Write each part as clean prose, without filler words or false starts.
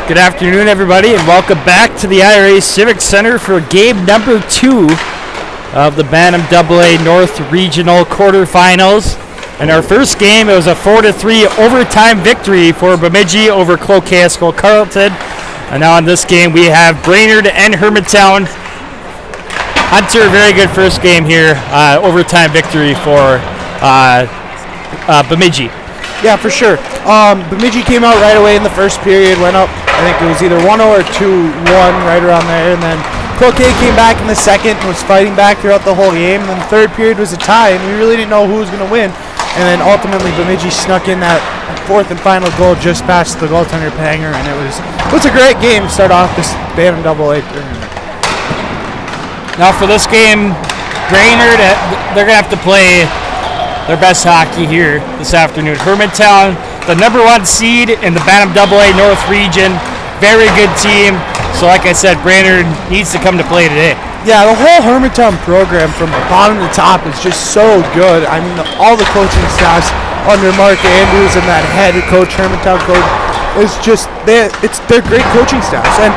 Good afternoon, everybody, and welcome back to the IRA Civic Center for game number 2 of the Bantam BAA North Regional quarterfinals. In our first game, it was a 4-3 overtime victory for Bemidji over Cloquet Carleton. And now in this game, we have Brainerd and Hermantown. Hunter, very good first game here. Overtime victory for Bemidji. Yeah, for sure. Bemidji came out right away in the first period, went up, I think it was either 1-0 or 2-1, right around there, and then Cloquet came back in the second and was fighting back throughout the whole game, and then the third period was a tie, and we really didn't know who was going to win, and then ultimately Bemidji snuck in that fourth and final goal just past the goaltender Panger, and it was a great game to start off this Bantam BAA tournament. Now for this game, Brainerd, they're going to have to play their best hockey here this afternoon. Hermantown, the number 1 seed in the Bantam BAA North Region. Very good team. So like I said, Brainerd needs to come to play today. Yeah, the whole Hermantown program from bottom to top is just so good. I mean, all the coaching staffs under Mark Andrews and that head coach, Hermantown coach, is just, they're great coaching staffs. And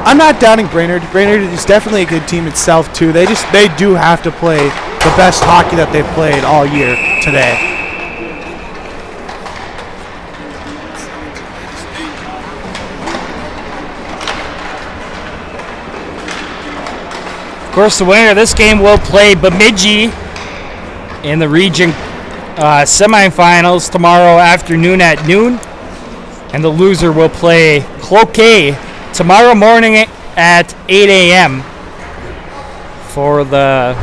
I'm not doubting Brainerd. Brainerd is definitely a good team itself, too. They do have to play the best hockey that they've played all year today. Of course, the winner of this game will play Bemidji in the region semifinals tomorrow afternoon at noon. And the loser will play Cloquet tomorrow morning at 8 a.m. for the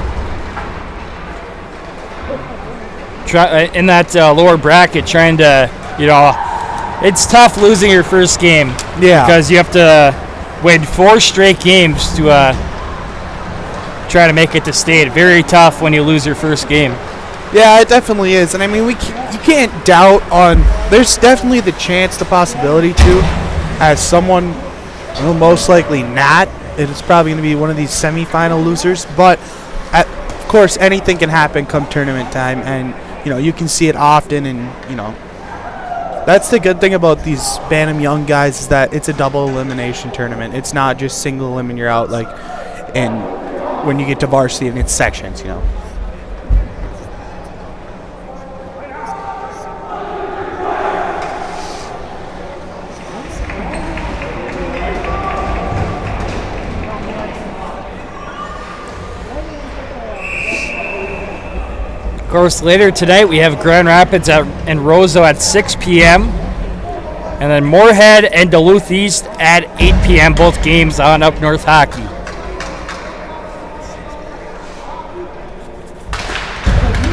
in that lower bracket, trying to, it's tough losing your first game. Yeah. Because you have to win 4 straight games to try to make it to state. Very tough when you lose your first game. Yeah, it definitely is. And I mean, you can't doubt on, there's definitely the chance, the possibility to, as someone, most likely not, it's probably going to be one of these semifinal losers. But, of course, anything can happen come tournament time. And, you can see it often. And, that's the good thing about these Bantam young guys, is that it's a double elimination tournament. It's not just single elim and you're out, and when you get to varsity and it's sections, Of course, later tonight we have Grand Rapids and Roseau at 6 p.m. and then Moorhead and Duluth East at 8 p.m. Both games on Up North Hockey.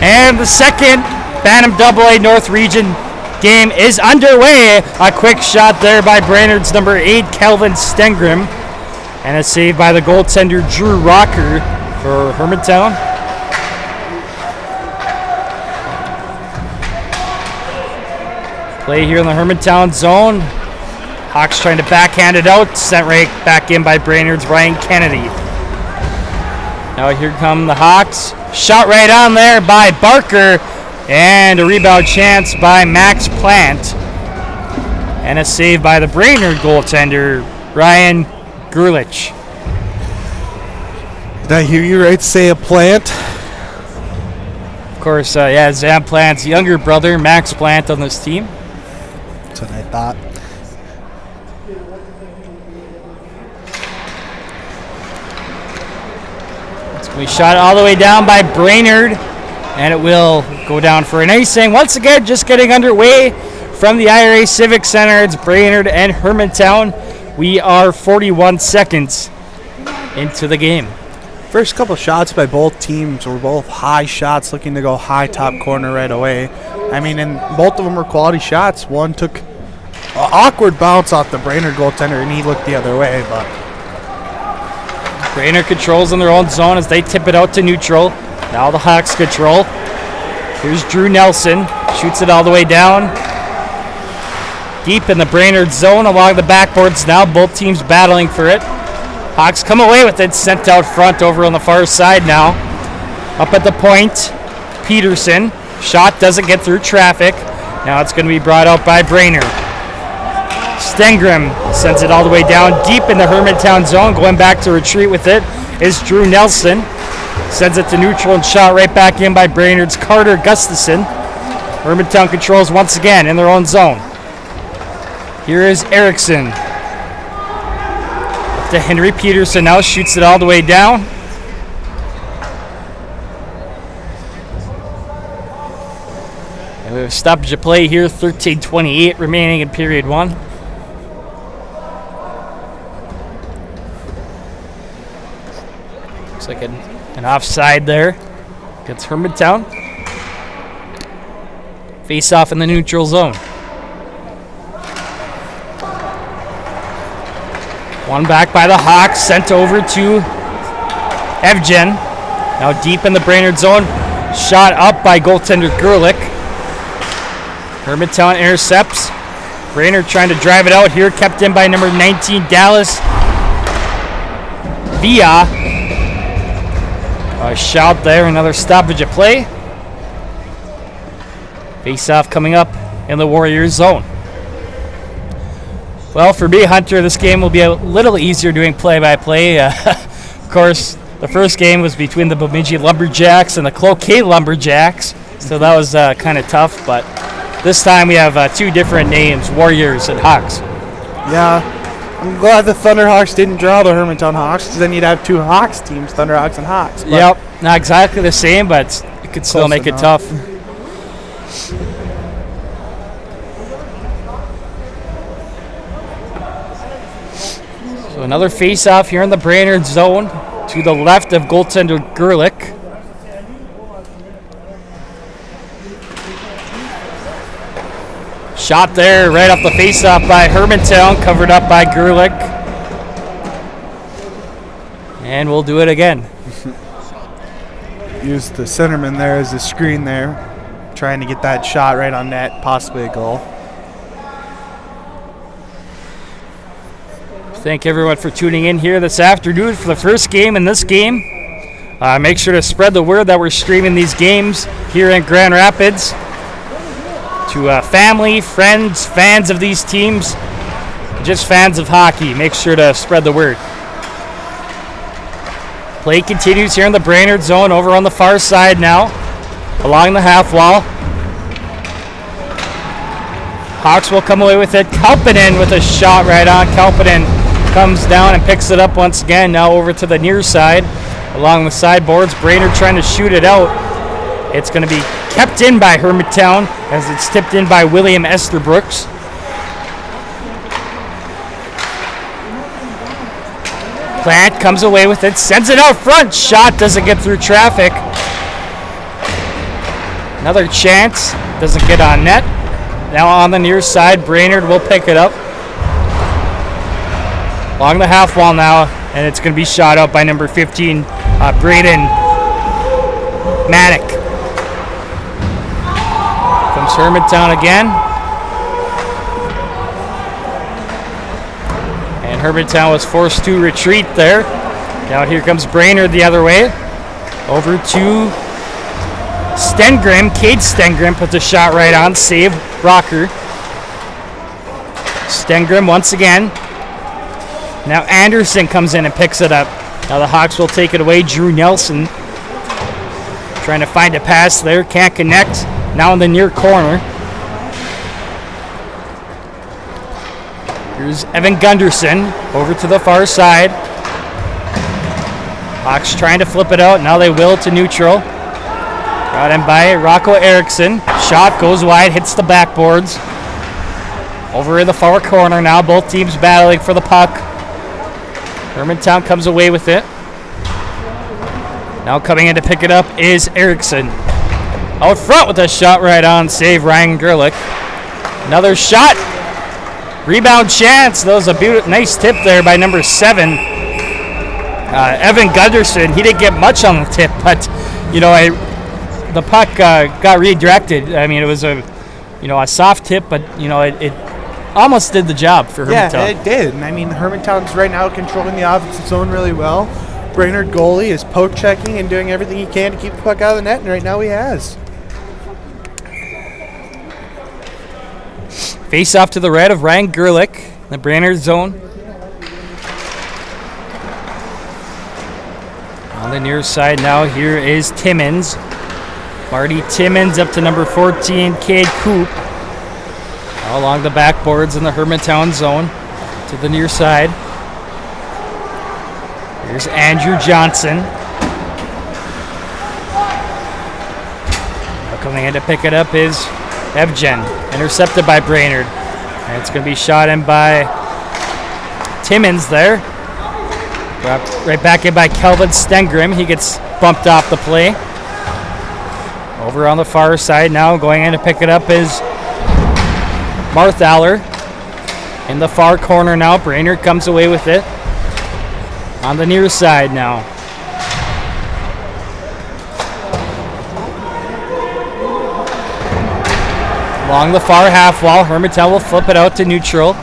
And the second Bantam BAA North Region game is underway. A quick shot there by Brainerd's number 8, Calvin Stengrim, and a save by the goaltender Drew Rocker for Hermantown. Play here in the Hermantown zone. Hawks trying to backhand it out. Sent right back in by Brainerd's Ryan Kennedy. Now here come the Hawks. Shot right on there by Barker. And a rebound chance by Max Plant. And a save by the Brainerd goaltender, Ryan Gerlich. Did I hear you right say a Plant? Of course, Zam Plant's younger brother, Max Plant, on this team. That's what I thought. We shot all the way down by Brainerd, and it will go down for an icing. Once again, just getting underway from the IRA Civic Center. It's Brainerd and Hermantown. We are 41 seconds into the game. First couple shots by both teams were both high shots, looking to go high top corner right away. I mean, and both of them were quality shots. One took an awkward bounce off the Brainerd goaltender, and he looked the other way, but Brainerd controls in their own zone as they tip it out to neutral. Now the Hawks control. Here's Drew Nelson. Shoots it all the way down. Deep in the Brainerd zone along the backboards now. Both teams battling for it. Hawks come away with it. Sent out front over on the far side now. Up at the point, Peterson. Shot doesn't get through traffic. Now it's going to be brought out by Brainerd. Stengrim sends it all the way down deep in the Hermantown zone. Going back to retreat with it is Drew Nelson. Sends it to neutral and shot right back in by Brainerd's Carter Gustafson. Hermantown controls once again in their own zone. Here is Erickson. Up to Henry Peterson now, shoots it all the way down. And we have stoppage of play here, 13:28 remaining in period 1. Looks like an offside there against Hermantown. Face off in the neutral zone. One back by the Hawks, sent over to Evgen. Now deep in the Brainerd zone. Shot up by goaltender Gerlich. Hermantown intercepts. Brainerd trying to drive it out here, kept in by number 19, Dallas Villa. A shout there, another stoppage of play. Face-off coming up in the Warriors zone. Well, for me, Hunter, this game will be a little easier doing play-by-play. Of course, the first game was between the Bemidji Lumberjacks and the Cloquet Lumberjacks, so that was kind of tough, but this time we have two different names, Warriors and Hawks. Yeah, I'm glad the Thunderhawks didn't draw the Hermantown Hawks, because then you'd have two Hawks teams, Thunderhawks and Hawks. But yep, not exactly the same, but it could still make it tough. So another face-off here in the Brainerd zone to the left of goaltender Gerlich. Shot there right off the face-off by Hermantown, covered up by Gerlich. And we'll do it again. Use the centerman there as a screen there, trying to get that shot right on net, possibly a goal. Thank everyone for tuning in here this afternoon for the first game in this game. Make sure to spread the word that we're streaming these games here in Grand Rapids to family, friends, fans of these teams, just fans of hockey. Make sure to spread the word. Play continues here in the Brainerd zone over on the far side now, along the half wall. Hawks will come away with it. Kalpanen with a shot right on. Kalpanen comes down and picks it up once again. Now over to the near side, along the sideboards. Brainerd trying to shoot it out. It's going to be kept in by Hermantown as it's tipped in by William Esterbrooks. Plant comes away with it, sends it out front. Shot doesn't get through traffic. Another chance, doesn't get on net. Now on the near side, Brainerd will pick it up. Along the half wall now, and it's going to be shot out by number 15, Braden Maddock. Comes Hermantown again. And Hermantown was forced to retreat there. Now here comes Brainerd the other way. Over to Stengrim. Cade Stengrim puts a shot right on. Save Rocker. Stengrim once again. Now Anderson comes in and picks it up. Now the Hawks will take it away. Drew Nelson trying to find a pass there. Can't connect. Now in the near corner. Here's Evan Gunderson over to the far side. Hawks trying to flip it out. Now they will to neutral. Brought in by Rocco Erickson. Shot goes wide, hits the backboards. Over in the far corner now. Both teams battling for the puck. Hermantown comes away with it. Now coming in to pick it up is Erickson. Out front with a shot right on. Save Ryan Gerlich. Another shot. Rebound chance. That was a nice tip there by number 7. Evan Gunderson. He didn't get much on the tip, but the puck got redirected. I mean, it was a soft tip, but it almost did the job for Hermantown. Yeah, it did. I mean, Hermantown's right now controlling the offensive zone really well. Brainerd goalie is poke checking and doing everything he can to keep the puck out of the net, and right now he has. Face off to the right of Ryan Gerlich, the Brainerd zone. On the near side now, here is Timmons. Marty Timmons up to number 14, Cade Coop. Now along the backboards in the Hermantown zone to the near side. Here's Andrew Johnson. Now coming in to pick it up is Evgen, intercepted by Brainerd. And it's going to be shot in by Timmons there. Brought right back in by Kelvin Stengrim. He gets bumped off the play. Over on the far side now, going in to pick it up is Marthaler. In the far corner now, Brainerd comes away with it. On the near side now. Along the far half wall, Hermantown will flip it out to neutral.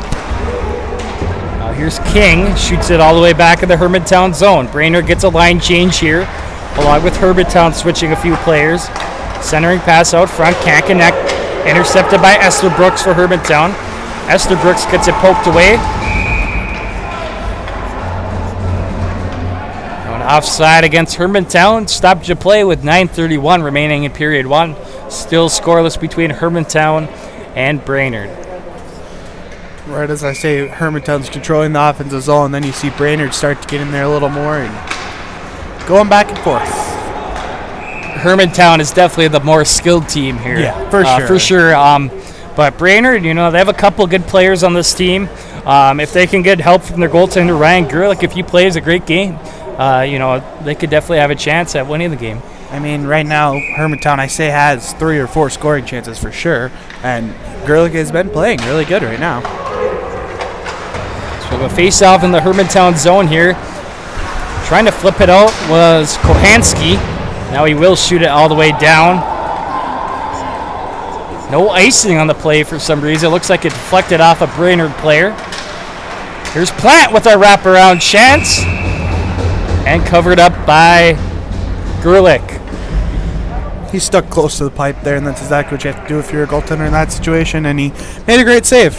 Now here's King, shoots it all the way back in the Hermantown zone. Brainerd gets a line change here, along with Hermantown switching a few players. Centering pass out front, can't connect. Intercepted by Esther Brooks for Hermantown. Esther Brooks gets it poked away. Going offside against Hermantown. Stoppage of play with 9:31 remaining in period one. Still scoreless between Hermantown and Brainerd. Right as I say, Hermantown's controlling the offensive zone, then you see Brainerd start to get in there a little more and going back and forth. Hermantown is definitely the more skilled team here. Yeah, for sure. For sure. But Brainerd, they have a couple good players on this team. If they can get help from their goaltender, Ryan Gerlich, if he plays a great game, they could definitely have a chance at winning the game. I mean, right now, Hermantown, I say, has 3 or 4 scoring chances for sure. And Gerlich has been playing really good right now. So we'll face off in the Hermantown zone here. Trying to flip it out was Kohanski. Now he will shoot it all the way down. No icing on the play for some reason. It looks like it deflected off a Brainerd player. Here's Plant with our wraparound chance. And covered up by Gerlich. He stuck close to the pipe there, and that's exactly what you have to do if you're a goaltender in that situation, and he made a great save.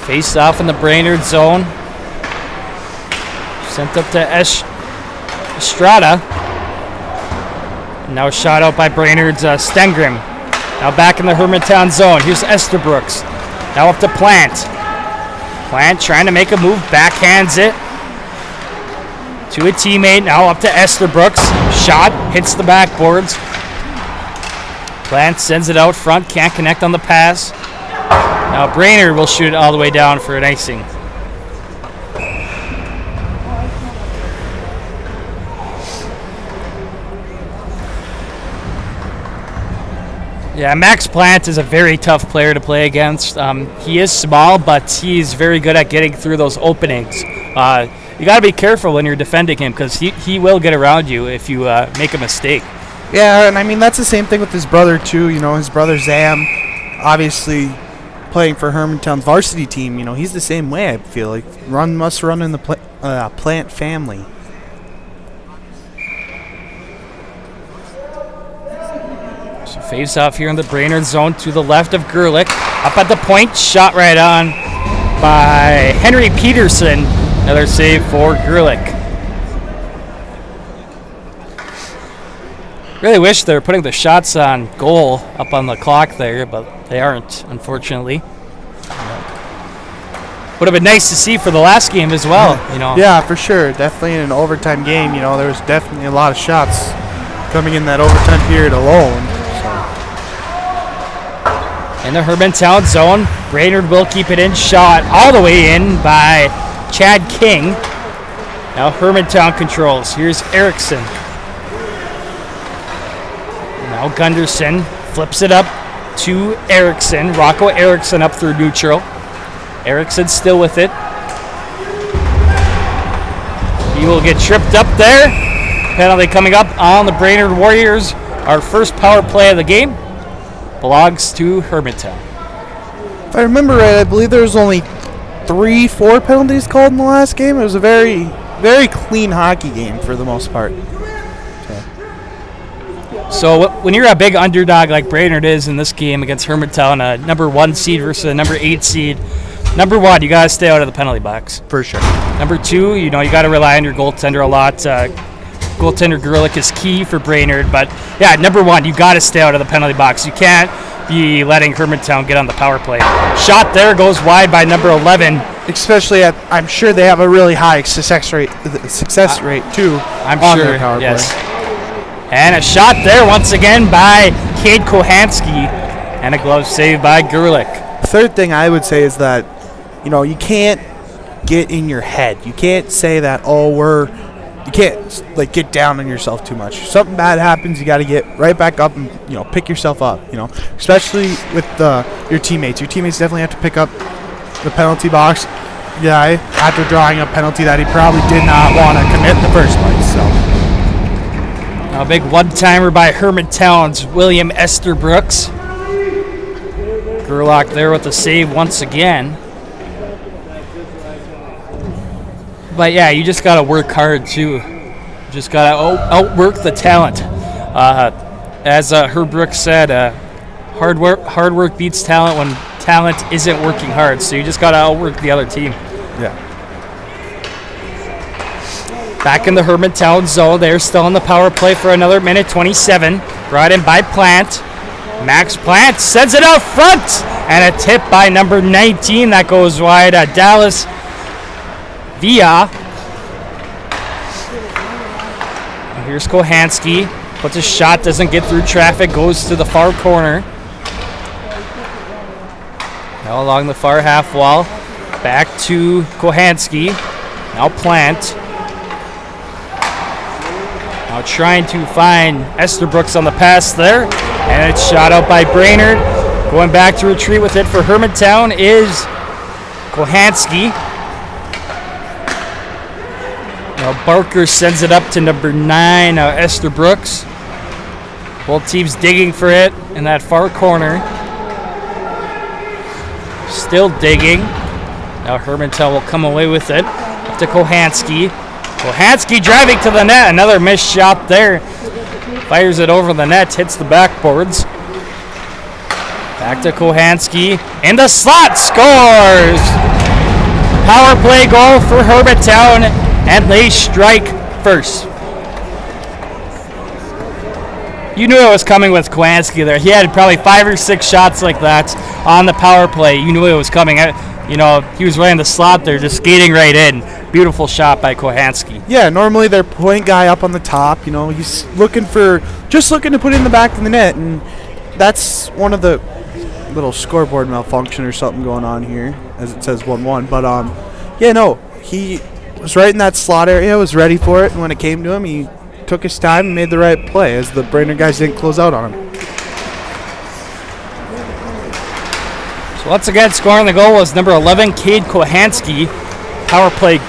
Face off in the Brainerd zone. Sent up to Estrada. Now shot out by Brainerd's Stengrim. Now back in the Hermantown zone. Here's Esther Brooks. Now up to Plant. Plant trying to make a move. Backhands it to a teammate. Now up to Esther Brooks. Shot. Hits the backboards. Plant sends it out front. Can't connect on the pass. Now Brainerd will shoot it all the way down for an icing. Yeah, Max Plant is a very tough player to play against. He is small, but he's very good at getting through those openings. You got to be careful when you're defending him because he will get around you if you make a mistake. Yeah, and I mean, that's the same thing with his brother, too. His brother Zam, obviously playing for Hermantown's varsity team. He's the same way, I feel like. Must run in the Plant family. Face off here in the Brainerd zone to the left of Gerlich. Up at the point, shot right on by Henry Peterson. Another save for Gerlich. Really wish they were putting the shots on goal up on the clock there, but they aren't, unfortunately. Would have been nice to see for the last game as well. Yeah, for sure. Definitely in an overtime game, there was definitely a lot of shots coming in that overtime period alone. In the Hermantown zone, Brainerd will keep it in. Shot all the way in by Chad King. Now Hermantown controls. Here's Erickson. Now Gunderson flips it up to Erickson. Rocco Erickson up through neutral. Erickson still with it. He will get tripped up there. Penalty coming up on the Brainerd Warriors. Our first power play of the game belongs to Hermantown. If I remember right, I believe there was only 3-4 penalties called in the last game. It was a very, very clean hockey game for the most part. So when you're a big underdog like Brainerd is in this game against Hermantown, a number 1 seed versus a number 8 seed, number 1, you got to stay out of the penalty box. For sure. Number 2, you got to rely on your goaltender a lot. Goaltender Gerlich is key for Brainerd. But, yeah, number 1, you got to stay out of the penalty box. You can't be letting Hermantown get on the power play. Shot there goes wide by number 11. Especially I'm sure they have a really high success rate too. I'm on sure, their power yes. play. And a shot there once again by Cade Kohanski. And a glove save by Gerlich. Third thing I would say is that, you can't get in your head. You can't say that, you can't get down on yourself too much. If something bad happens, you got to get right back up and, pick yourself up, especially with your teammates. Your teammates definitely have to pick up the penalty box guy after drawing a penalty that he probably did not want to commit in the first place. So. A big one-timer by Hermantown's William Esterbrooks. Gerlach there with the save once again. But yeah, you just got to work hard too. Just got to outwork the talent. As Herb Brooks said, hard work beats talent when talent isn't working hard. So you just got to outwork the other team. Yeah. Back in the Hermantown zone. They're still in the power play for another minute 27. Brought in by Plant. Max Plant sends it out front. And a tip by number 19 that goes wide. Dallas Villa. Here's Kohanski. Puts a shot, doesn't get through traffic, goes to the far corner. Now along the far half wall. Back to Kohanski. Now Plant. Now trying to find Esterbrooks on the pass there. And it's shot out by Brainerd. Going back to retreat with it for Hermantown is Kohanski. Now Barker sends it up to number 9, Esterbrooks. Both teams digging for it in that far corner. Still digging. Now Hermantown will come away with it. Up to Kohanski. Kohanski driving to the net. Another missed shot there. Fires it over the net. Hits the backboards. Back to Kohanski. In the slot. Scores! Power play goal for Hermantown. And they strike first. You knew it was coming with Kohanski there. He had probably 5 or 6 shots like that on the power play. You knew it was coming. He was right in the slot there, just skating right in. Beautiful shot by Kohanski. Yeah, normally their point guy up on the top, he's looking to put it in the back of the net, and that's one of the little scoreboard malfunction or something going on here, as it says 1-1. But he was right in that slot area, was ready for it, and when it came to him, he took his time and made the right play, as the Brainerd guys didn't close out on him. So once again, scoring the goal was number 11, Cade Kohanski. Power play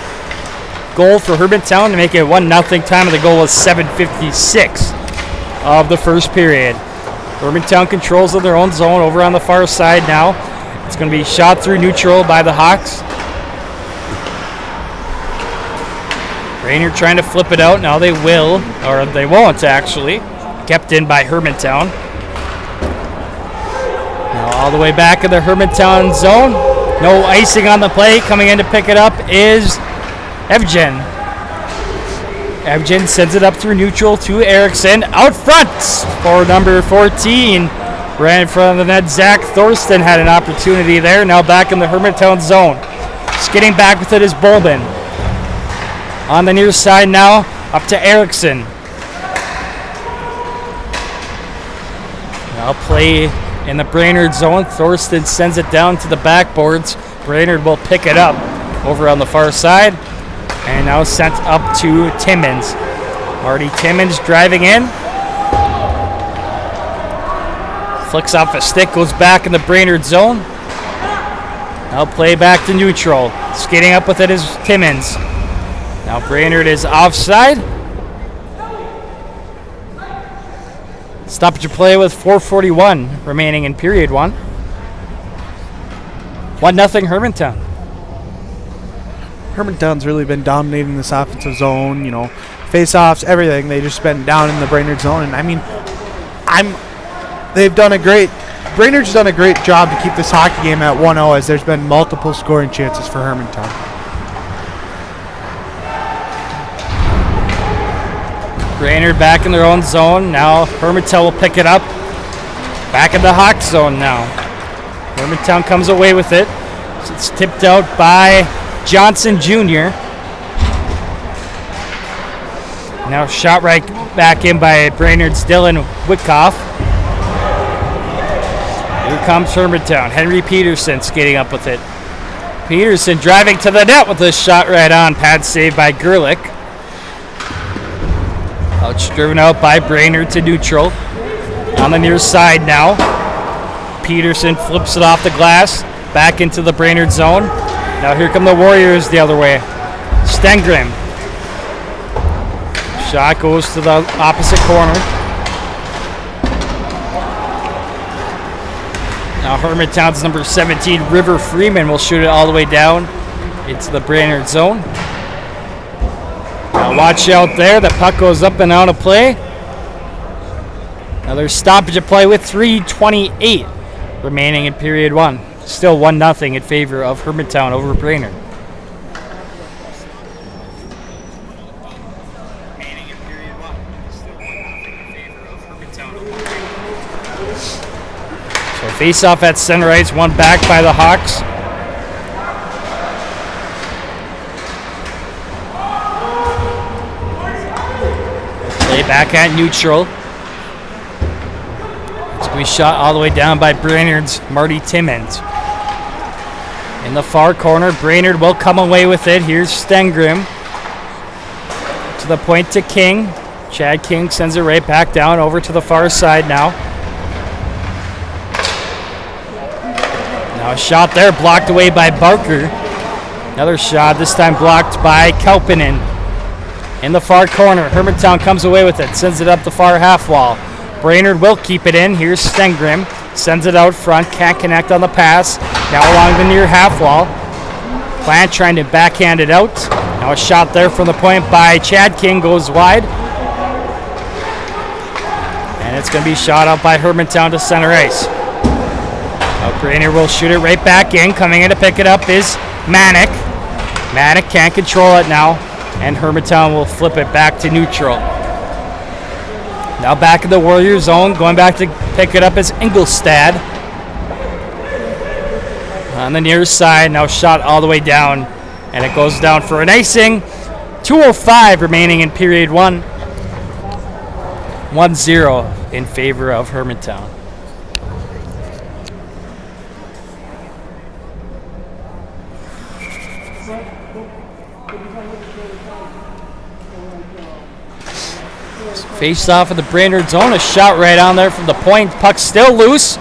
goal for Hermantown to make it 1-0. Time of the goal was 7:56 of the first period. Hermantown controls of their own zone over on the far side now. It's going to be shot through neutral by the Hawks. Brainerd trying to flip it out. Now they will, or they won't actually. Kept in by Hermantown. Now all the way back in the Hermantown zone. No icing on the play. Coming in to pick it up is Evgen. Evgen sends it up through neutral to Erickson. Out front for number 14. Right in front of the net, Zach Thorsten had an opportunity there. Now back in the Hermantown zone. Skidding back with it is Bolden. On the near side now, up to Erickson. Now play in the Brainerd zone. Thorsten sends it down to the backboards. Brainerd will pick it up over on the far side. And now sent up to Timmins. Marty Timmins driving in. Flicks off a stick, goes back in the Brainerd zone. Now play back to neutral. Skating up with it is Timmins. Now Brainerd is offside. Stoppage of play with 4:41 remaining in period 1. 1-0 Hermantown. Hermantown's really been dominating this offensive zone, face-offs, everything. They've just been down in the Brainerd zone. And, I mean, Brainerd's done a great job to keep this hockey game at 1-0 as there's been multiple scoring chances for Hermantown. Brainerd back in their own zone. Now Hermantown will pick it up. Back in the Hawk zone now. Hermantown comes away with it. It's tipped out by Johnson Jr. Now shot right back in by Brainerd's Dylan Witkoff. Here comes Hermantown. Henry Peterson skating up with it. Peterson driving to the net with a shot right on. Pad save by Gerlich. Ouch, driven out by Brainerd to neutral. On the near side now. Peterson flips it off the glass. Back into the Brainerd zone. Now here come the Warriors the other way. Stengrim. Shot goes to the opposite corner. Now Hermantown's number 17, River Freeman, will shoot it all the way down into the Brainerd zone. Now watch out there. The puck goes up and out of play. Another stoppage of play with 3:28 remaining in period one. Still 1-0 in favor of Hermantown over Brainerd. So face off at center ice, one back by the Hawks. Play back at neutral. It's going to be shot all the way down by Brainerd's Marty Timmons. In the far corner, Brainerd will come away with it. Here's Stengrim. To the point to King. Chad King sends it right back down over to the far side now. Now a shot there blocked away by Barker. Another shot, this time blocked by Kaupinen. In the far corner, Hermantown comes away with it. Sends it up the far half wall. Brainerd will keep it in. Here's Stengrim. Sends it out front. Can't connect on the pass. Now along the near half wall. Plant trying to backhand it out. Now a shot there from the point by Chad King goes wide. And it's going to be shot out by Hermantown to center ice. Now Brainerd will shoot it right back in. Coming in to pick it up is Manick. Manick can't control it now. And Hermantown will flip it back to neutral. Now back in the Warrior zone. Going back to pick it up is Ingolstad. On the near side, now shot all the way down. And it goes down for an icing. 2:05 remaining in period one. 1-0 in favor of Hermantown. Faced off of the Brainerd zone. A shot right on there from the point. Puck still loose.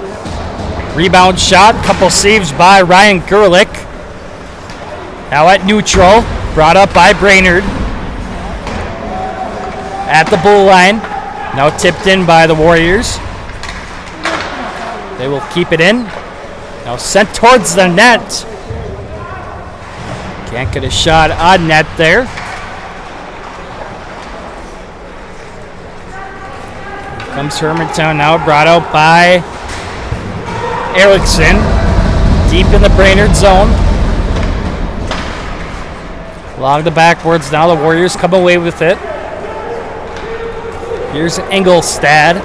Rebound shot. Couple saves by Ryan Gerlich. Now at neutral. Brought up by Brainerd. At the blue line. Now tipped in by the Warriors. They will keep it in. Now sent towards the net. Can't get a shot on net there. Here comes Hermantown now, brought out by Erickson. Deep in the Brainerd zone. Along the backboards now, the Warriors come away with it. Here's Ingolstad.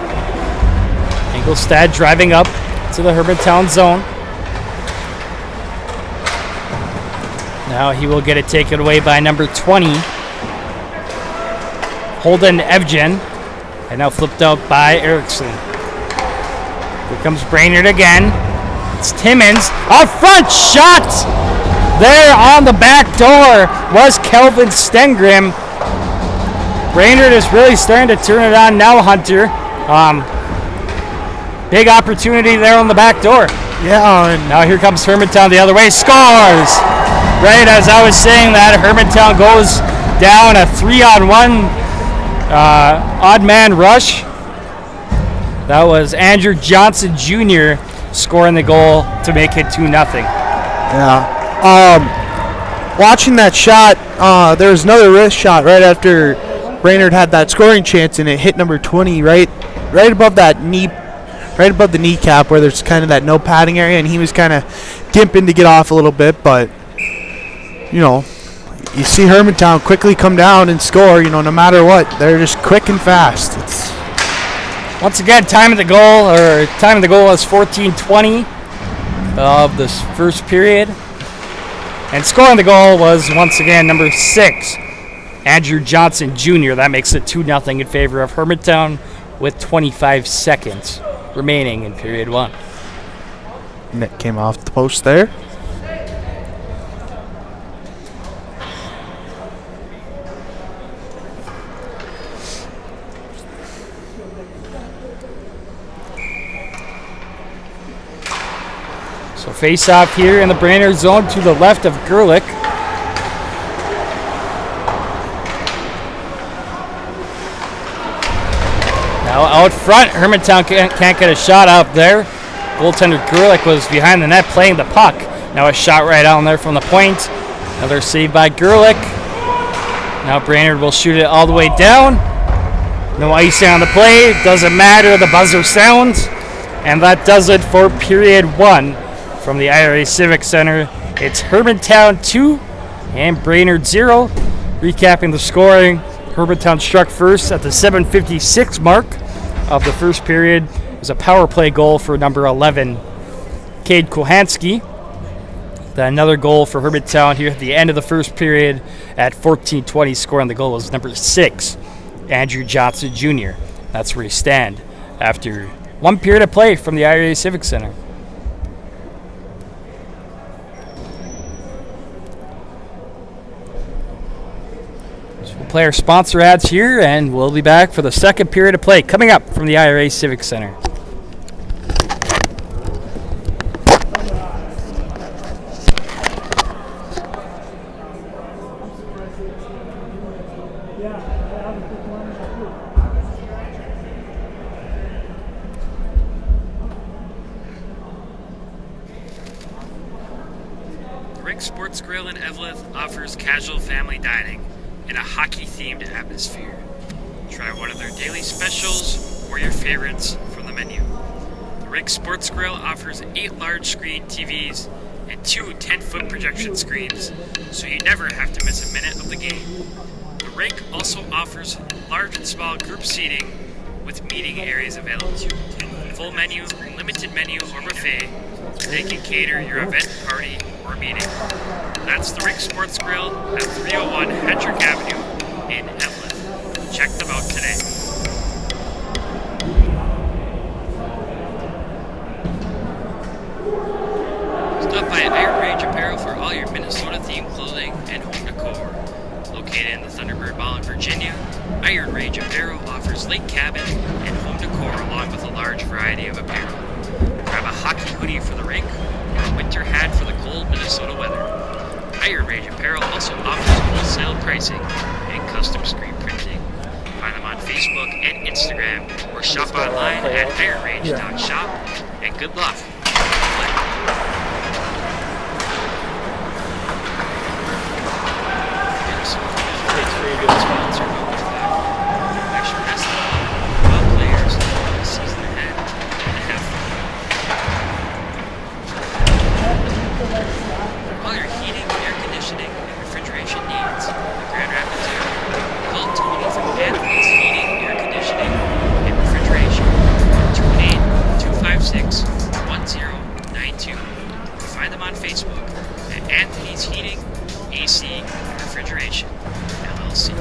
Ingolstad driving up to the Hermantown zone. Now he will get it taken away by number 20, Holden Evgen. And now flipped out by Erickson. Here comes Brainerd again. It's Timmons. A front shot! There on the back door was Kelvin Stengrim. Brainerd is really starting to turn it on now, Hunter. Big opportunity there on the back door. Yeah, and Now here comes Hermantown the other way. Scores! Right as I was saying that, Hermantown goes down a 3-on-1 odd man rush. That was Andrew Johnson Jr. scoring the goal to make it 2-0. yeah. watching that shot, there was another wrist shot right after Brainerd had that scoring chance, and it hit number 20 right above that knee, right above the kneecap where there's kind of that no padding area, and he was kind of gimping to get off a little bit, but you know, you see Hermantown quickly come down and score, you know, no matter what. They're just quick and fast. Once again, time of the goal was 14:20 of this first period. And scoring the goal was once again number 6, Andrew Johnson Jr. That makes it 2-0 in favor of Hermantown with 25 seconds remaining in period 1. Net came off the post there. So face off here in the Brainerd zone to the left of Gerlich. Now out front, Hermantown can't get a shot out there. Goaltender Gerlich was behind the net playing the puck. Now a shot right out there from the point. Another save by Gerlich. Now Brainerd will shoot it all the way down. No icing on the play. Doesn't matter. The buzzer sounds. And that does it for period 1 from the IRA Civic Center. It's Hermantown 2 and Brainerd 0. Recapping the scoring, Hermantown struck first at the 7:56 mark of the first period. It was a power play goal for number 11, Cade Kohanski. Then another goal for Hermantown here at the end of the first period at 14:20. Scoring the goal was number 6, Andrew Johnson Jr. That's where you stand after one period of play from the IRA Civic Center. We'll play our sponsor ads here, and we'll be back for the second period of play coming up from the IRA Civic Center. Rick Sports Grill in Eveleth offers casual family dining in a hockey-themed atmosphere. Try one of their daily specials or your favorites from the menu. The Rick Sports Grill offers 8 large-screen TVs and 2 10-foot projection screens, so you never have to miss a minute of the game. The rink also offers large and small group seating with meeting areas available. Full menu, limited menu, or buffet, they can cater your event, party, or meeting. That's the Rick Sports Grill at 301 Hedrick Avenue in Evelyn. Check them out today. Stop by Iron Range Apparel for all your Minnesota-themed clothing and home decor. Located in the Thunderbird Mall in Virginia, Iron Range Apparel offers lake cabin and home decor along with a large variety of apparel. Grab a hockey hoodie for the rink or a winter hat for the cold Minnesota weather. Iron Range Apparel also offers wholesale pricing and custom screen printing. Find them on Facebook and Instagram or shop online at ironrange.shop. And good luck. All your heating, air conditioning, and refrigeration needs in the Grand Rapids area, call Tony from Anthony's Heating, Air Conditioning, and Refrigeration at 218-256-1092. Find them on Facebook at Anthony's Heating, AC, and Refrigeration, LLC.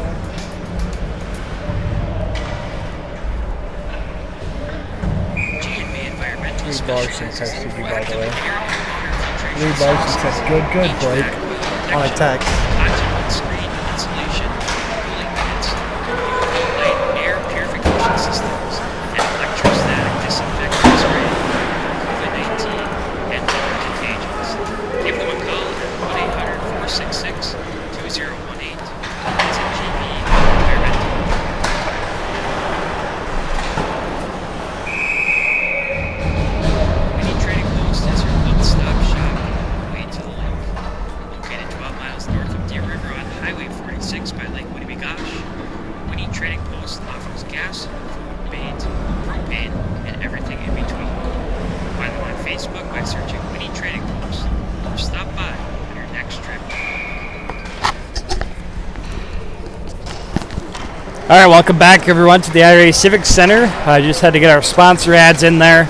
G&B Environmental Specialists $3 says good break on a text. Contact screen insulation, cooling units, UV light air purification systems, and electrostatic disinfectant spray for COVID-19 and other contagions. Give them a call at 1-800-466-2018. That's at GB Environmental. Mini Trading Post is your one-stop shop. To the lake, located 12 miles north of All right, welcome back, everyone, to the IRA Civic Center. I just had to get our sponsor ads in there.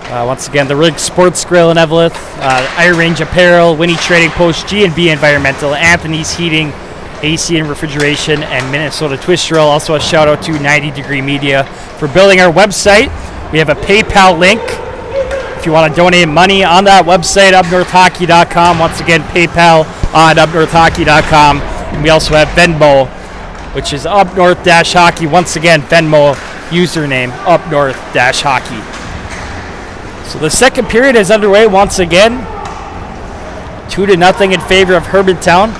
Once again, the Rig Sports Grill in Eveleth, Iron Range Apparel, Winnie Trading Post, G&B Environmental, Anthony's Heating, AC and Refrigeration, and Minnesota Twist Drill. Also a shout out to 90 Degree Media for building our website. We have a PayPal link if you want to donate money on that website, upnorthhockey.com. Once again, PayPal on upnorthhockey.com. And we also have Venmo, which is upnorth-hockey. Once again, Venmo username upnorth-hockey. So the second period is underway once again. 2-0 in favor of Hermantown.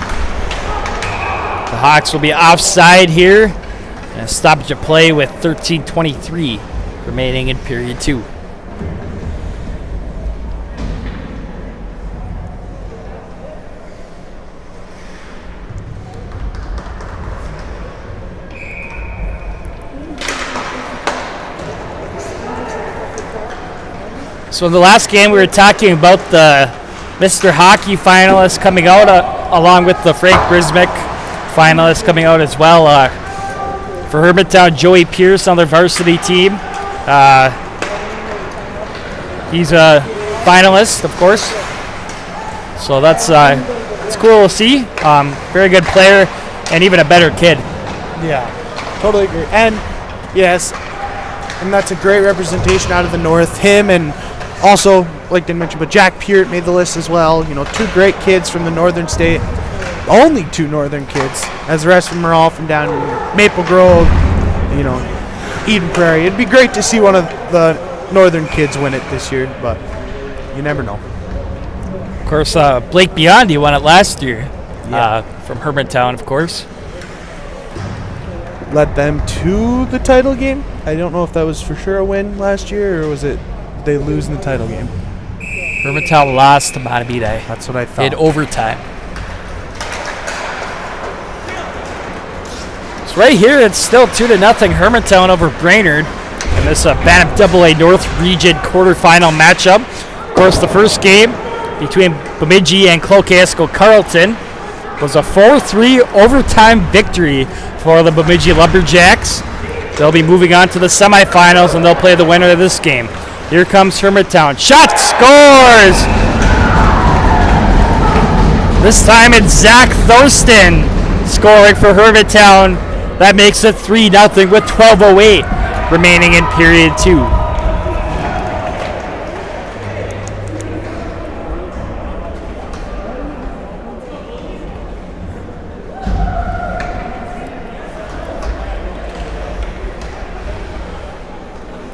The Hawks will be offside here. And a stoppage of play with 13:23 remaining in period 2. So in the last game, we were talking about the Mr. Hockey finalists coming out, along with the Frank Brismick finalists coming out as well. For Hermantown, Joey Pierce on their varsity team. He's a finalist, of course. So that's it's cool to see. Very good player and even a better kid. Yeah, totally agree. And yes, and that's a great representation out of the North. Him and also, like didn't mention, but Jack Peart made the list as well. You know, 2 great kids from the northern state. Only 2 northern kids, as the rest of them are all from down Maple Grove, you know, Eden Prairie. It'd be great to see one of the northern kids win it this year, but you never know. Of course, Blake Biondi won it last year from Hermantown, of course. Led them to the title game. I don't know if that was for sure a win last year, or was it they lose in the title game? Hermantown lost to Matabide. That's what I thought. In overtime. So right here, it's still 2-0 Hermantown over Brainerd in this Bantam AA North Region quarterfinal matchup. Of course, the first game between Bemidji and Clocasko Carleton was a 4-3 overtime victory for the Bemidji Lumberjacks. They'll be moving on to the semifinals, and they'll play the winner of this game. Here comes Hermantown. Shot, scores! This time it's Zach Thurston scoring for Hermantown. That makes it 3-0 with 12:08 remaining in period 2.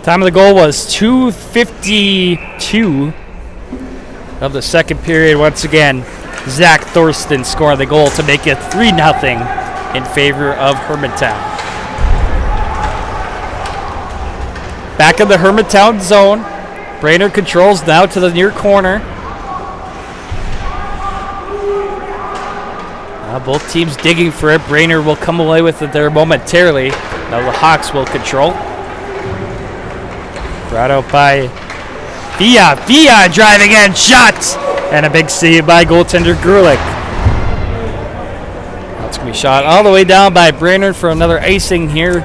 Time of the goal was 2:52 of the second period. Once again, Zach Thurston scored the goal to make it 3-0 in favor of Hermantown. Back in the Hermantown zone. Brainerd controls now to the near corner. Both teams digging for it. Brainerd will come away with it there momentarily. Now the Hawks will control. Brought out by Villa. Villa driving in, shot! And a big save by goaltender Gerlich. That's going to be shot all the way down by Brainerd for another icing here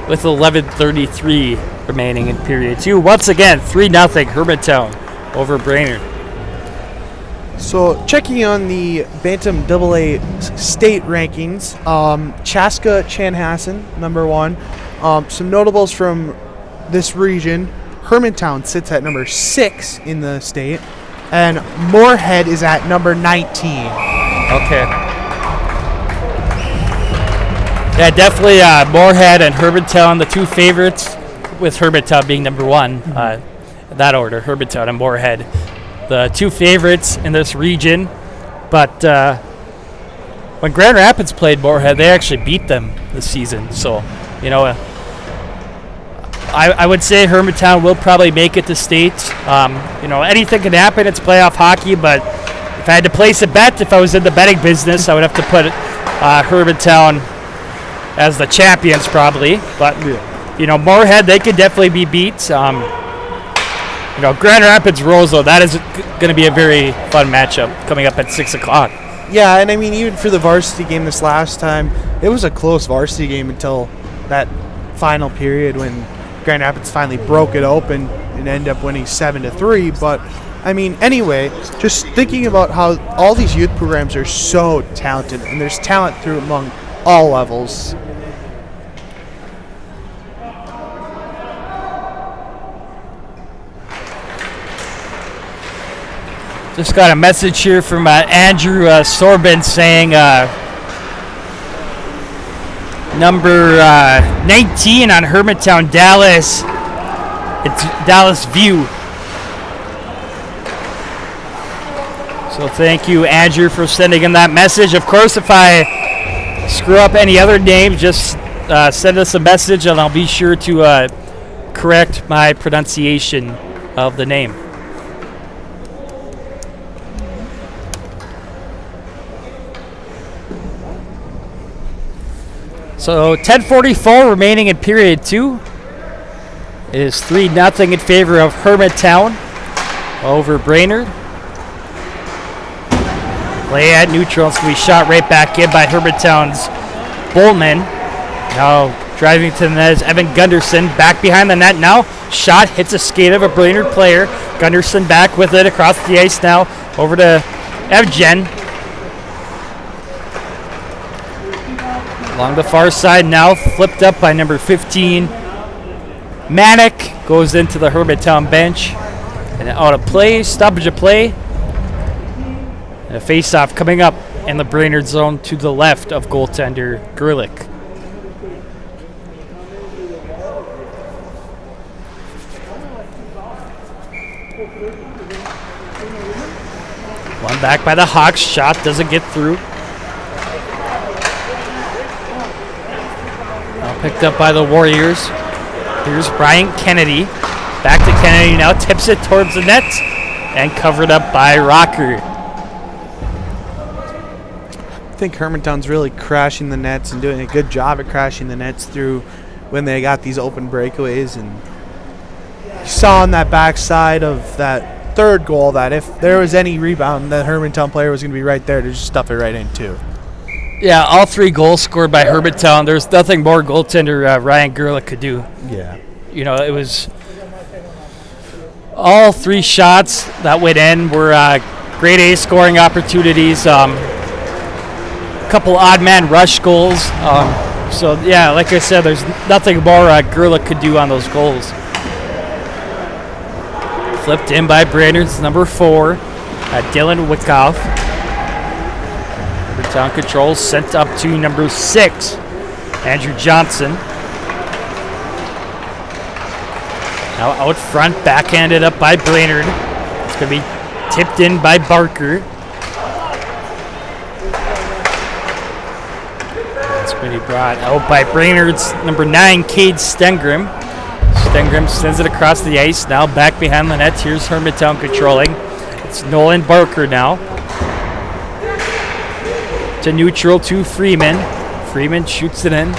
with 11:33 remaining in period 2. Once again, 3-0 Hermantown over Brainerd. So checking on the Bantam AA state rankings, Chaska Chanhassen, number 1. Some notables from this region. Hermantown sits at number 6 in the state, and Moorhead is at number 19. Okay. Yeah, definitely Moorhead and Hermantown, the 2 favorites, with Hermantown being number 1. In that order, Hermantown and Moorhead, the 2 favorites in this region. But when Grand Rapids played Moorhead, they actually beat them this season. So, you know, I would say Hermantown will probably make it to state. You know, anything can happen. It's playoff hockey, but if I had to place a bet, if I was in the betting business, I would have to put Hermantown as the champions probably. But, you know, Moorhead, they could definitely be beat. You know, Grand Rapids Roseau, that is going to be a very fun matchup coming up at 6 o'clock. Yeah, and I mean, even for the varsity game this last time, it was a close varsity game until that final period when Grand Rapids finally broke it open and ended up winning 7-3. But I mean, anyway, just thinking about how all these youth programs are so talented, and there's talent through among all levels. Just got a message here from Andrew Sorbin saying number 19 on Hermantown, Dallas. It's Dallas View. So thank you, Andrew, for sending in that message. Of course, if I screw up any other name, just send us a message and I'll be sure to correct my pronunciation of the name. So 10:44 remaining in period 2. It is 3-0 in favor of Hermantown over Brainerd. Play at neutral. It's going to be shot right back in by Hermantown's Bowman. Now driving to the net is Evan Gunderson. Back behind the net now. Shot hits a skate of a Brainerd player. Gunderson back with it across the ice now. Over to Evgen. Along the far side now, flipped up by number 15. Manic goes into the Hermantown bench. And out of play, stoppage of play. And a face-off coming up in the Brainerd zone to the left of goaltender Gerlich. One back by the Hawks. Shot doesn't get through. Picked up by the Warriors. Here's Brian Kennedy. Back to Kennedy now. Tips it towards the net. And covered up by Rocker. I think Hermantown's really crashing the nets and doing a good job at crashing the nets through when they got these open breakaways. And you saw on that backside of that third goal that if there was any rebound, the Hermantown player was going to be right there to just stuff it right in too. Yeah, all 3 goals scored by Hermantown. There's nothing more goaltender Ryan Gerlich could do. Yeah. You know, it was all 3 shots that went in were grade A scoring opportunities. A couple odd man rush goals. So yeah, like I said, there's nothing more Gerlich could do on those goals. Flipped in by Brainerd's number 4, Dylan Wyckoff. Town control sent up to number 6, Andrew Johnson. Now out front, backhanded up by Brainerd. It's going to be tipped in by Barker. It's going to be brought out by Brainerd's number 9, Cade Stengrim. Stengrim sends it across the ice. Now back behind the net. Here's Hermantown controlling. It's Nolan Barker now. To neutral to Freeman. Freeman shoots it in.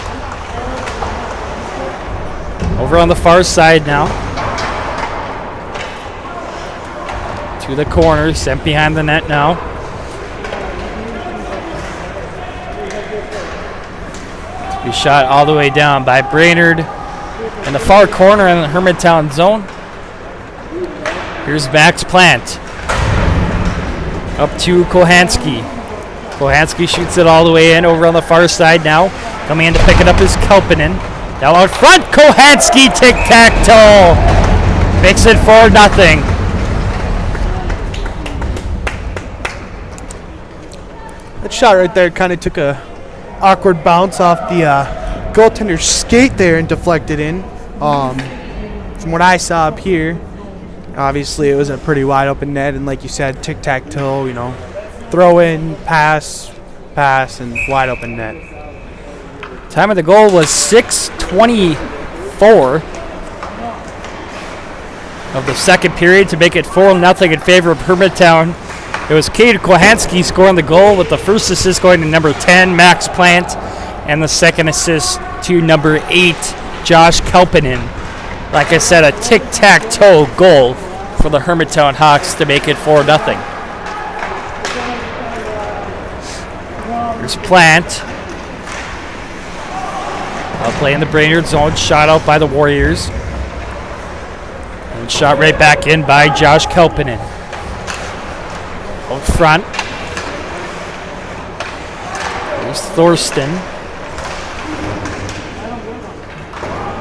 Over on the far side now. To the corner, sent behind the net now. To be shot all the way down by Brainerd in the far corner in the Hermantown zone. Here's Max Plant. Up to Kohanski. Kohanski shoots it all the way in over on the far side now. Coming in to pick it up is Kelpinen. Now out front, Kohanski tic-tac-toe. Makes it 4-0. That shot right there kind of took a awkward bounce off the goaltender's skate there and deflected in. From what I saw up here, obviously it was a pretty wide open net, and like you said, tic-tac-toe, you know. Throw in, pass, and wide open net. Time of the goal was 6:24 of the second period to make it 4-0 in favor of Hermantown. It was Cade Kohanski scoring the goal with the first assist going to number 10, Max Plant, and the second assist to number 8, Josh Kelpinen. Like I said, a tic-tac-toe goal for the Hermantown Hawks to make it 4-0. Here's Plant. Play in the Brainerd zone. Shot out by the Warriors. And shot right back in by Josh Kelpinen. Out front. There's Thorsten.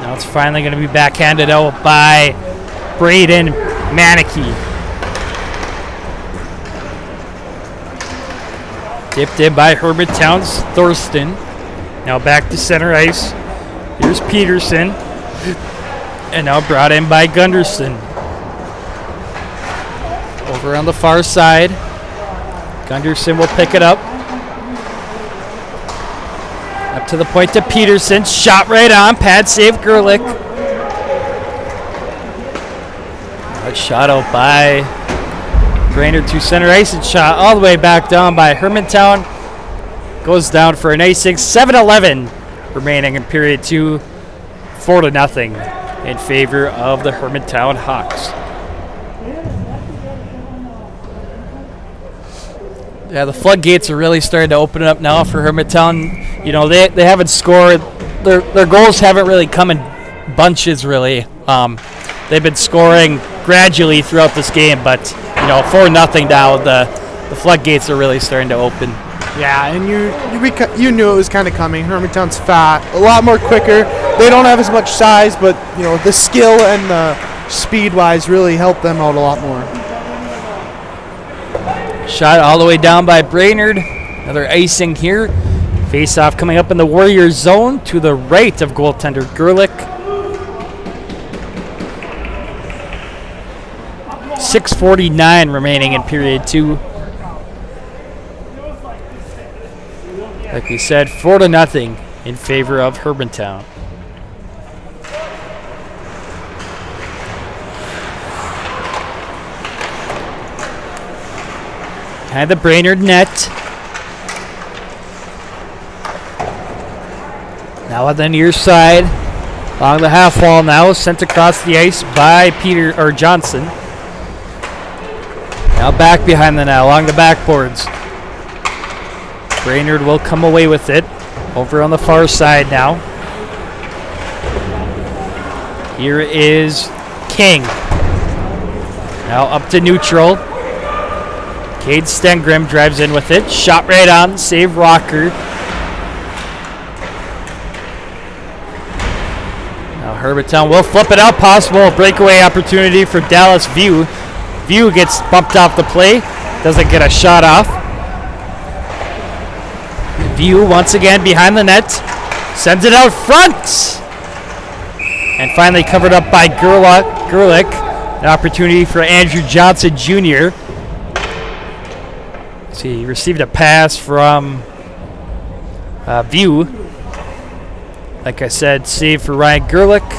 Now it's finally going to be backhanded out by Braden Manicky. Dipped in by Hermantown's Thorsten. Now back to center ice. Here's Peterson. And now brought in by Gunderson. Over on the far side. Gunderson will pick it up. Up to the point to Peterson. Shot right on. Pad save Gerlich. Now shot out by Brainerd to center ice and shot all the way back down by Hermantown. Goes down for an icing. 7-11 remaining in period 2. 4-0 in favor of the Hermantown Hawks. Yeah, the floodgates are really starting to open up now for Hermantown. You know, they haven't scored. Their goals haven't really come in bunches, really. They've been scoring gradually throughout this game, but, you know, 4-0 now, the floodgates are really starting to open. Yeah, and you knew it was kind of coming. Hermantown's fat, a lot more quicker. They don't have as much size, but you know the skill and the speed-wise really help them out a lot more. Shot all the way down by Brainerd. Another icing here. Face-off coming up in the Warriors zone to the right of goaltender Gerlich. 6:49 remaining in period 2. Like we said, 4-0 in favor of Hermantown. Behind the Brainerd net. Now on the near side, along the half wall now, sent across the ice by Johnson. Now back behind the net, along the backboards. Brainerd will come away with it. Over on the far side now. Here is King. Now up to neutral. Cade Stengrim drives in with it. Shot right on. Save Rocker. Now Hermantown will flip it out. Possible breakaway opportunity for Dallas View. View gets bumped off the play. Doesn't get a shot off. View once again behind the net. Sends it out front. And finally covered up by Gerlich. An opportunity for Andrew Johnson Jr. So he received a pass from View. Like I said, save for Ryan Gerlich.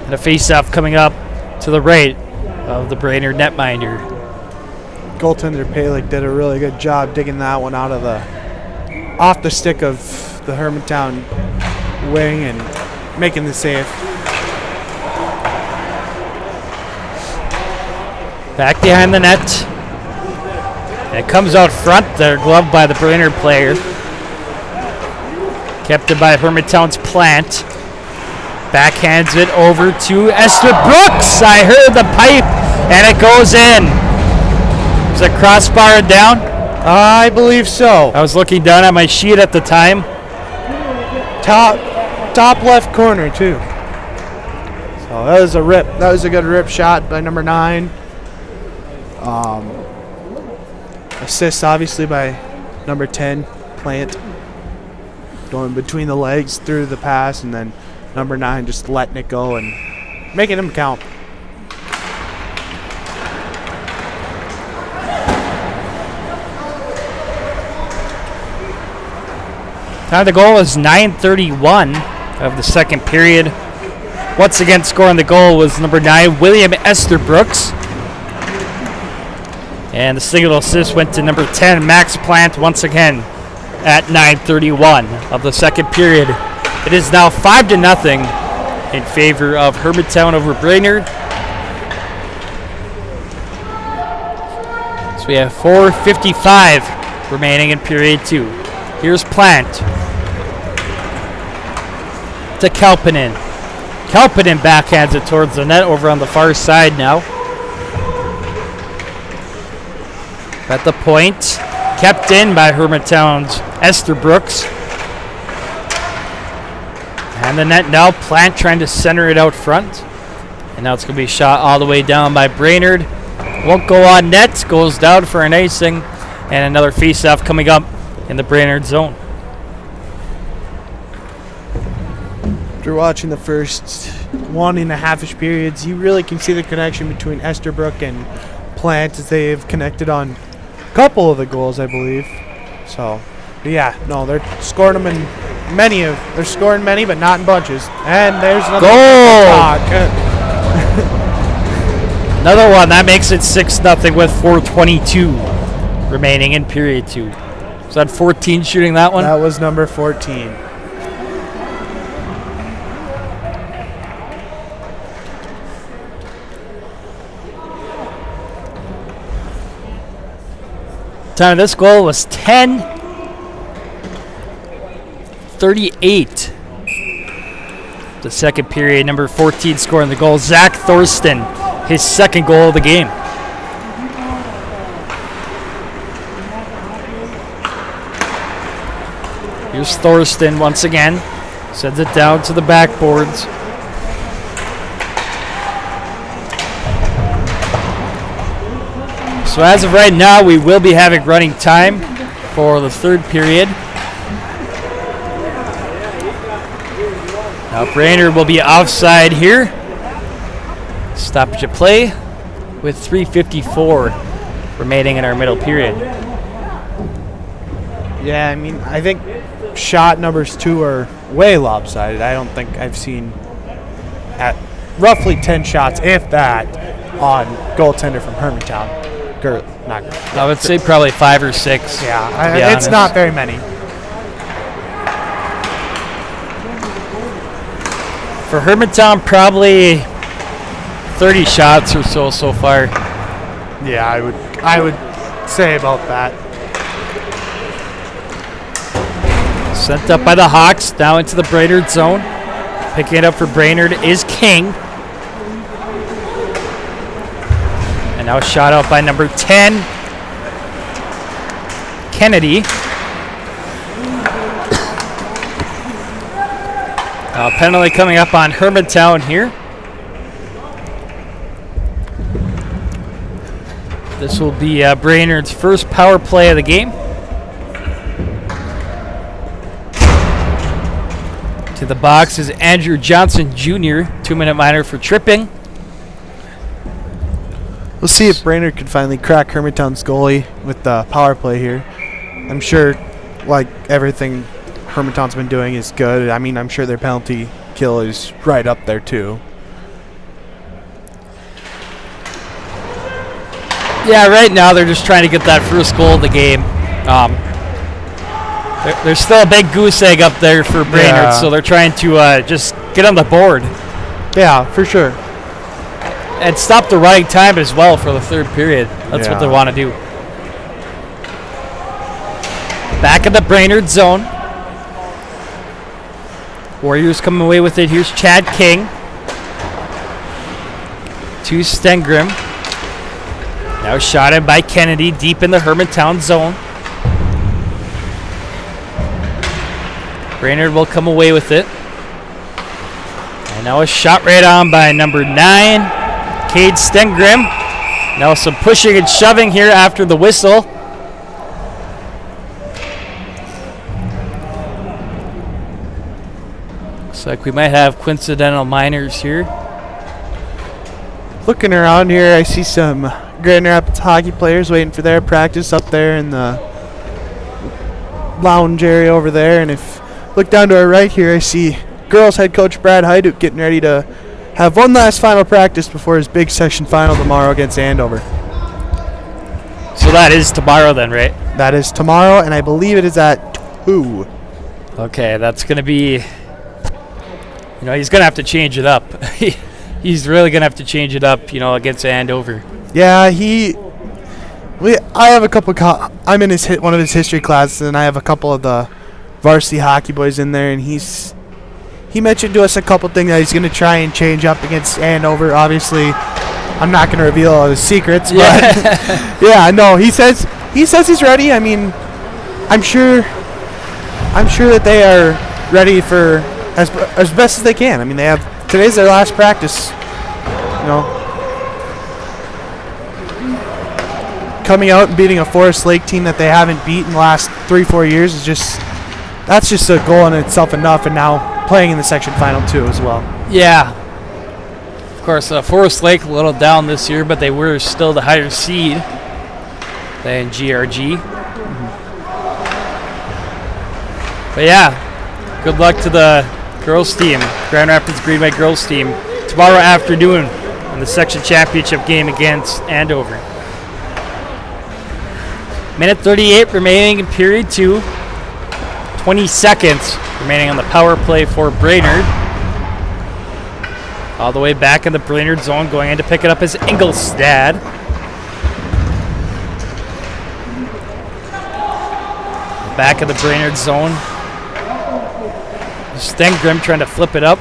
And a face-off coming up to the right of the Brainerd netminder. Goaltender Palik did a really good job digging that one off the stick of the Hermantown wing and making the save. Back behind the net. And it comes out front. They're gloved by the Brainerd player. Kept it by Hermantown's Plant. Backhands it over to Esther Brooks. I heard the pipe, and it goes in. Is it crossbar down? I believe so. I was looking down at my sheet at the time. Top left corner too. So that was a rip. That was a good rip shot by number 9. Assist obviously by number 10, Plant. Going between the legs through the pass, and then number 9 just letting it go and making him count. Time to goal is 9:31 of the second period. Once again, scoring the goal was number 9, William Esterbrooks. And the single assist went to number 10, Max Plant, once again at 9:31 of the second period. It is now 5-0 in favor of Hermantown over Brainerd. So we have 4:55 remaining in period 2. Here's Plant. To Kelpinen. Kelpinen backhands it towards the net over on the far side now. At the point. Kept in by Hermantown's Esther Brooks. And the net now. Plant trying to center it out front. And now it's going to be shot all the way down by Brainerd. Won't go on net. Goes down for an icing. And another face-off coming up in the Brainerd zone. After watching the first 1.5-ish periods, you really can see the connection between Esterbrook and Plant as they've connected on a couple of the goals, I believe. So, but yeah, no, they're scoring them in they're scoring many, but not in bunches. And there's another goal. Another one. That makes it 6-0 with 4:22 remaining in period 2. Was that 14 shooting that one? That was number 14. Time of this goal was 10:38. The second period, number 14 scoring the goal, Zach Thorsten, his second goal of the game. Here's Thorsten once again, sends it down to the backboards. So as of right now, we will be having running time for the third period. Now Brainerd will be offside here. Stoppage of play with 3:54 remaining in our middle period. Yeah, I mean, I think shot numbers 2 are way lopsided. I don't think I've seen at roughly 10 shots, if that, on goaltender from Hermantown. I would say probably 5 or 6. Yeah, it's not very many. For Hermantown, probably 30 shots or so far. Yeah, I would say about that. Sent up by the Hawks, now into the Brainerd zone. Picking it up for Brainerd is King. And now shot out by number 10, Kennedy. Penalty coming up on Hermantown here. This will be Brainerd's first power play of the game. To the box is Andrew Johnson Jr., 2-minute minor for tripping. We'll see if Brainerd can finally crack Hermantown's goalie with the power play here. I'm sure, like everything Hermantown's been doing is good. I mean, I'm sure their penalty kill is right up there too. Yeah, right now they're just trying to get that first goal of the game. There's still a big goose egg up there for Brainerd, so they're trying to just get on the board. Yeah, for sure. And stop the running time as well for the third period. That's what they want to do. Back in the Brainerd zone. Warriors coming away with it. Here's Chad King. To Stengrim. Now shot in by Kennedy deep in the Hermantown zone. Brainerd will come away with it. And now a shot right on by number 9, Cade Stengrim. Now some pushing and shoving here after the whistle. Looks like we might have coincidental minors here. Looking around here, I see some Grand Rapids hockey players waiting for their practice up there in the lounge area over there. And if look down to our right here, I see girls head coach Brad Hyduk getting ready to have one last final practice before his big section final tomorrow against Andover. So that is tomorrow then, right? That is tomorrow, and I believe it is at 2. Okay, that's going to be... You know, he's going to have to change it up. He's really going to have to change it up, you know, against Andover. Yeah, he I have a couple. I'm in one of his history classes, and I have a couple of the varsity hockey boys in there, and he mentioned to us a couple things that he's going to try and change up against Andover. Obviously, I'm not going to reveal all his secrets, but yeah, no, he says he's ready. I mean, I'm sure that they are ready for as best as they can. I mean, today's their last practice. You know, coming out and beating a Forest Lake team that they haven't beat in the last 3-4 years is that's just a goal in itself enough, and now playing in the section final too as well. Yeah. Of course, Forest Lake a little down this year, but they were still the higher seed than GRG. But yeah, good luck to the girls team, Grand Rapids Greenway girls team, tomorrow afternoon in the section championship game against Andover. Minute 38 remaining in period 2. 20 seconds remaining on the power play for Brainerd. All the way back in the Brainerd zone, going in to pick it up is Ingolstad. Back of the Brainerd zone. Stengrim trying to flip it up.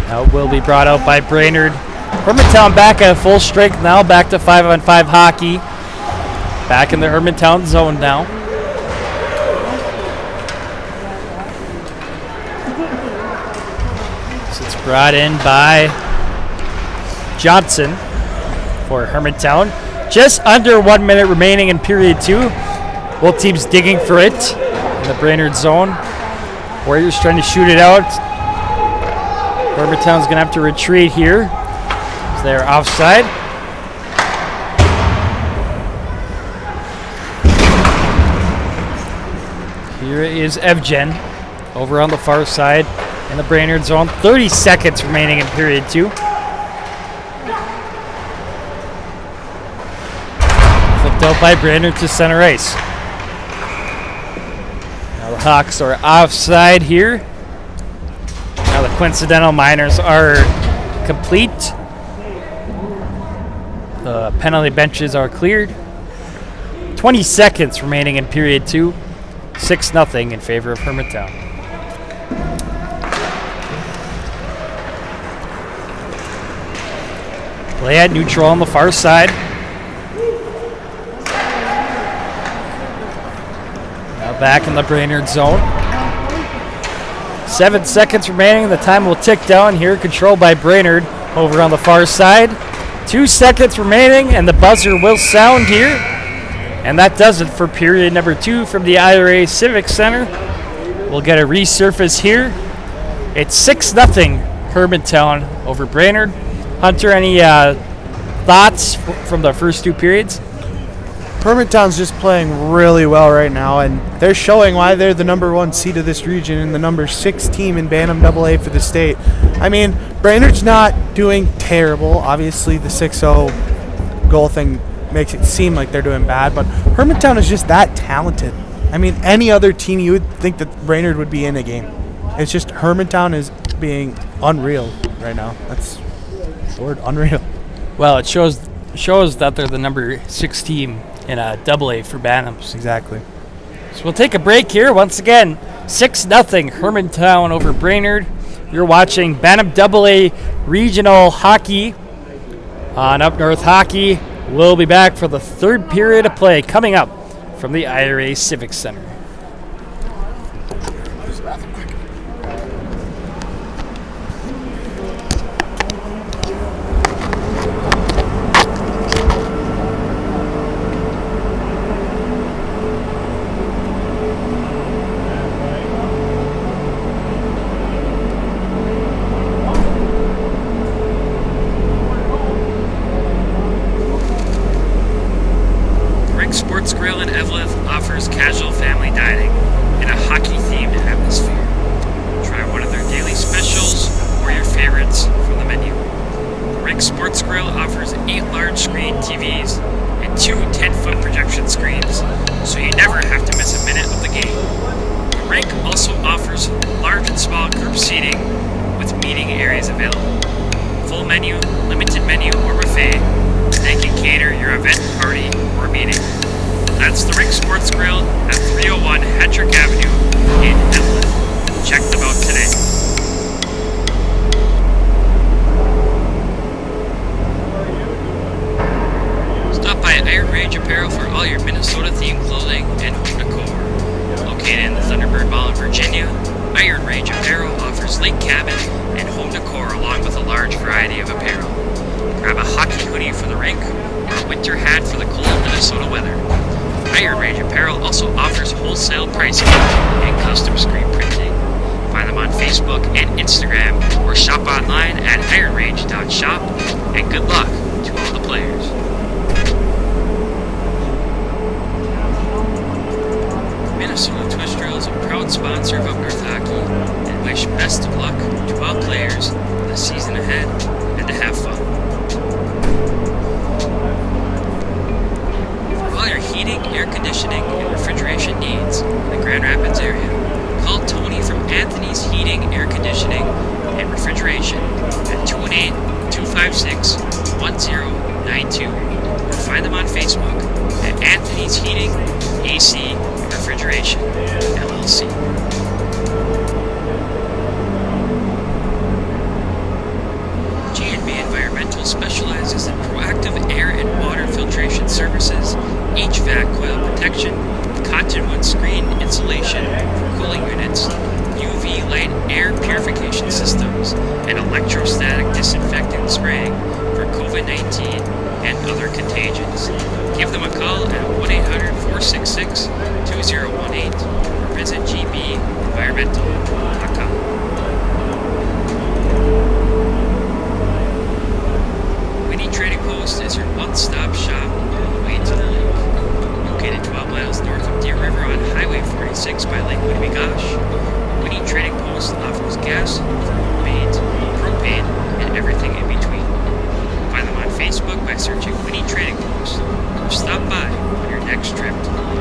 Now will be brought out by Brainerd. Hermantown back at full strength now, back to 5-on-5 hockey. Back in the Hermantown zone now. So it's brought in by Johnson for Hermantown. Just under 1 minute remaining in period 2. Both teams digging for it in the Brainerd zone. Warriors trying to shoot it out. Hermantown's going to have to retreat here. They're offside. Here is Evgen over on the far side in the Brainerd zone. 30 seconds remaining in period 2. Flipped out by Brainerd to center ice. Now the Hawks are offside here. Now the coincidental minors are complete. The penalty benches are cleared. 20 seconds remaining in period 2. 6-0 in favor of Hermantown. Play at neutral on the far side. Now back in the Brainerd zone. 7 seconds remaining. The time will tick down here. Controlled by Brainerd over on the far side. 2 seconds remaining, and the buzzer will sound here. And that does it for period number 2 from the IRA Civic Center. We'll get a resurface here. It's 6-0 Hermantown over Brainerd. Hunter, any thoughts from the first 2 periods? Hermantown's just playing really well right now, and they're showing why they're the number 1 seed of this region and the number 6 team in Bantam AA for the state. I mean, Brainerd's not doing terrible. Obviously, the 6-0 goal thing makes it seem like they're doing bad, but Hermantown is just that talented. I mean, any other team you would think that Brainerd would be in a game. It's just Hermantown is being unreal right now. That's the word, unreal. Well, it shows that they're the number 6 team in a AA for Bantams. Exactly. So we'll take a break here. Once again, 6-0 Hermantown over Brainerd. You're watching Bantam AA Regional Hockey on Up North Hockey. We'll be back for the 3rd period of play coming up from the IRA Civic Center. Sports Grill in Eveleth offers casual family dining in a hockey-themed atmosphere. Try one of their daily specials or your favorites from the menu. The Rick Sports Grill offers 8 large-screen TVs and 2 10-foot projection screens, so you never have to miss a minute of the game. The rink also offers large and small group seating with meeting areas available. Full menu, limited menu, or buffet, they can cater your event, party, Sports Grill at 301 Hedrick Avenue in Evelyn. Check them out today. Stop by Iron Range Apparel for all your Minnesota-themed clothing and home decor. Located in the Thunderbird Mall in Virginia, Iron Range Apparel offers lake cabin and home decor along with a large variety of apparel. Grab a hockey hoodie for the rink or a winter hat for the cold Minnesota weather. Iron Range Apparel also offers wholesale pricing and custom screen printing. Find them on Facebook and Instagram or shop online at ironrange.shop. And good luck to all the players. Minnesota Twist Drill is a proud sponsor of Up North Hockey and wish best of luck to all players for the season ahead and to have fun. For all your heating, air conditioning, and refrigeration needs in the Grand Rapids area, call Tony from Anthony's Heating, Air Conditioning, and Refrigeration at 218-256-1092 or find them on Facebook at Anthony's Heating, AC, and Refrigeration, LLC. G&B Environmental specializes in proactive air and water filtration services, HVAC coil protection, cottonwood screen insulation for cooling units, UV light air purification systems, and electrostatic disinfectant spraying for COVID-19 and other contagions. Give them a call at 1-800-466-2018 or visit gbenvironmental.com. Winnie Trading Post is your one-stop shop on the way to the lake. Located 12 miles north of Deer River on Highway 46 by Lake Winnebagosh, Winnie Trading Post offers gas, maids, propane, and everything in between. Find them on Facebook by searching Winnie Trading Post or stop by on your next trip to the lake.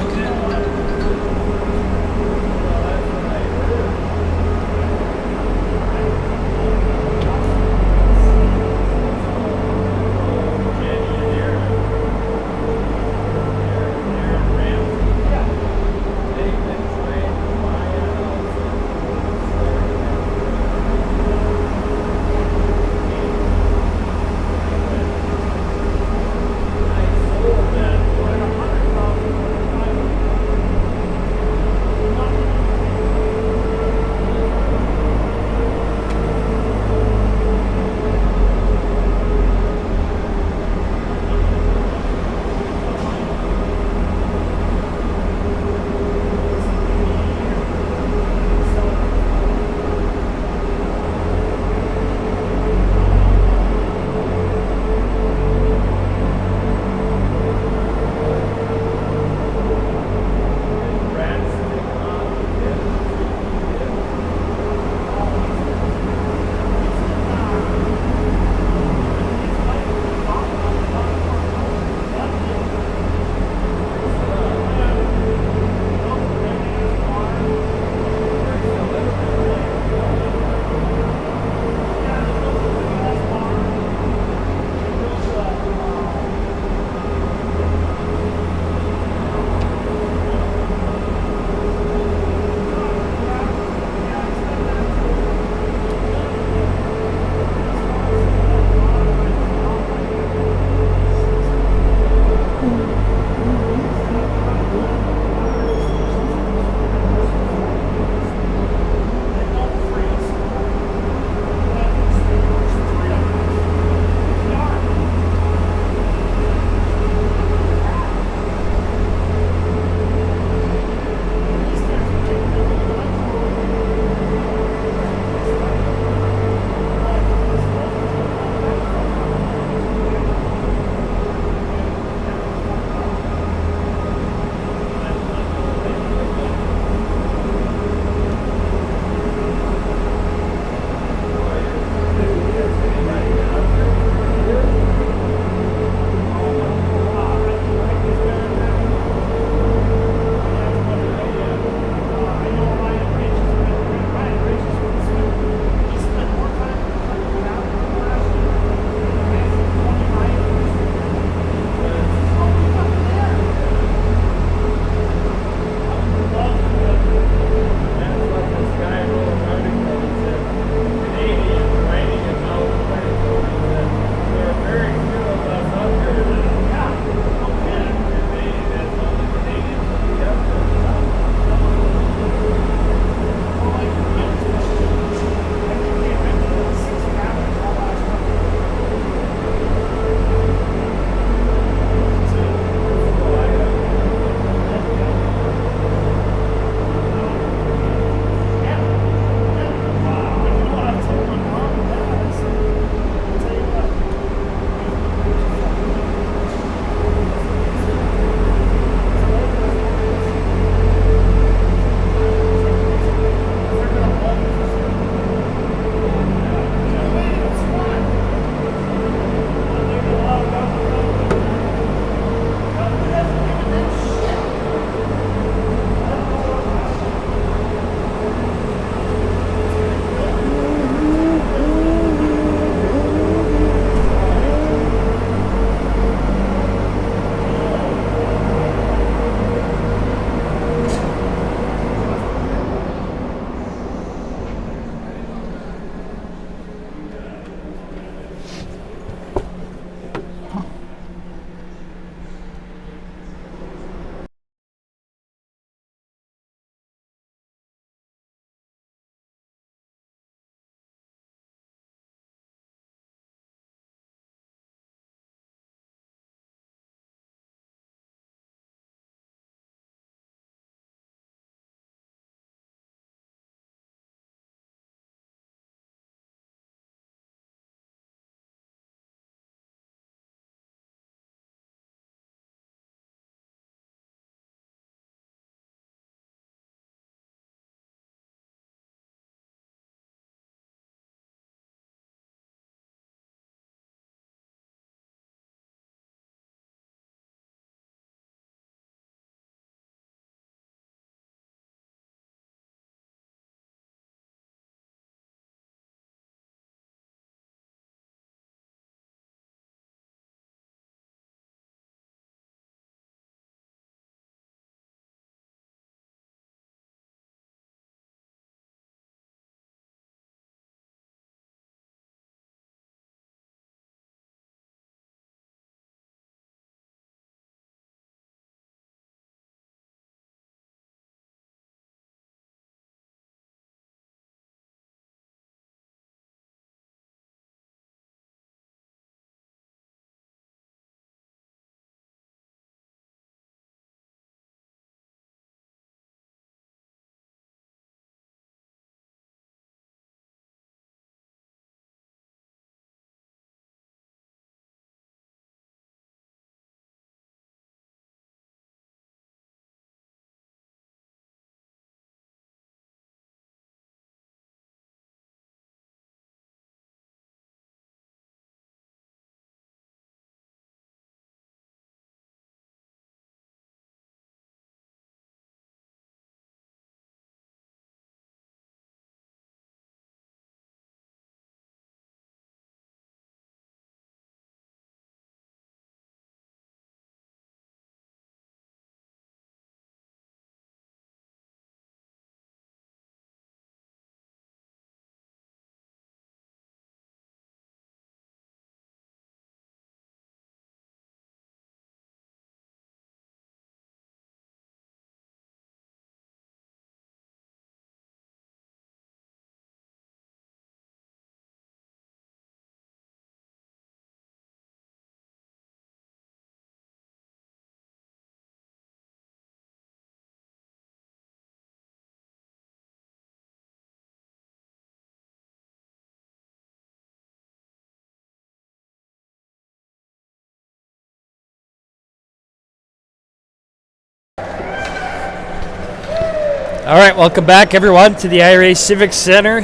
All right, welcome back, everyone, to the IRA Civic Center.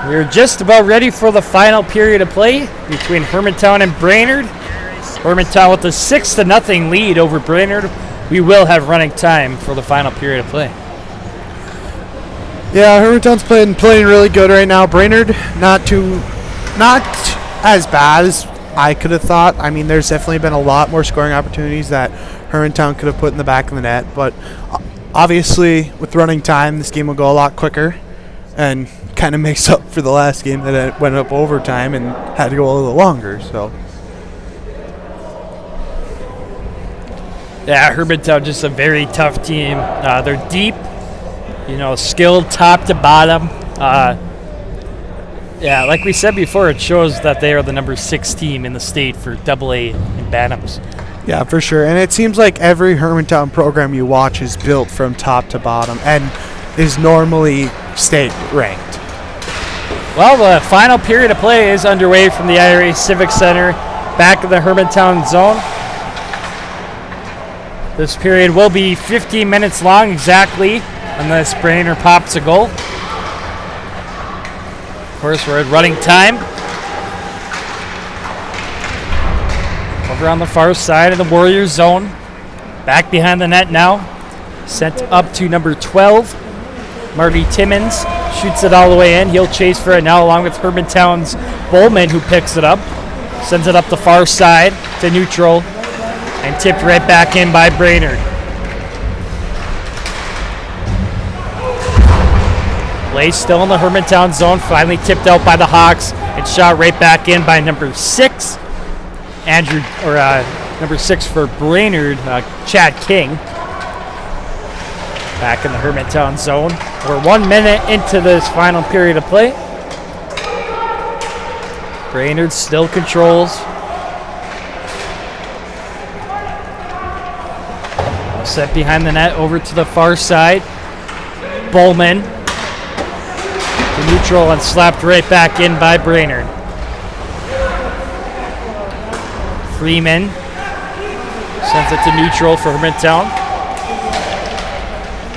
We're just about ready for the final period of play between Hermantown and Brainerd. Hermantown with a 6-0 lead over Brainerd. We will have running time for the final period of play. Yeah, Hermantown's playing really good right now. Brainerd, not as bad as I could have thought. I mean, there's definitely been a lot more scoring opportunities that Hermantown could have put in the back of the net, but obviously with running time, this game will go a lot quicker and kind of makes up for the last game that it went up overtime and had to go a little longer. So yeah, Hermantown just a very tough team. They're deep, skilled top to bottom. Yeah, like we said before, it shows that they are the number 6 team in the state for AA in Bantams. yeah, for sure. And it seems like every Hermantown program you watch is built from top to bottom and is normally state ranked. Well, the final period of play is underway from the IRA Civic Center, back in the Hermantown zone. This period will be 15 minutes long exactly, unless Brainerd pops a goal. Of course, we're at running time. Over on the far side of the Warriors zone. Back behind the net now. Sent up to number 12. Marty Timmons shoots it all the way in. He'll chase for it now along with Hermantown's Bowman, who picks it up. Sends it up the far side to neutral and tipped right back in by Brainerd. Play still in the Hermantown zone. Finally tipped out by the Hawks and shot right back in by number 6. Number 6 for Brainerd, Chad King. Back in the Hermantown zone. We're 1 minute into this final period of play. Brainerd still controls. Set behind the net over to the far side. Bowman to neutral and slapped right back in by Brainerd. Freeman sends it to neutral for Hermantown.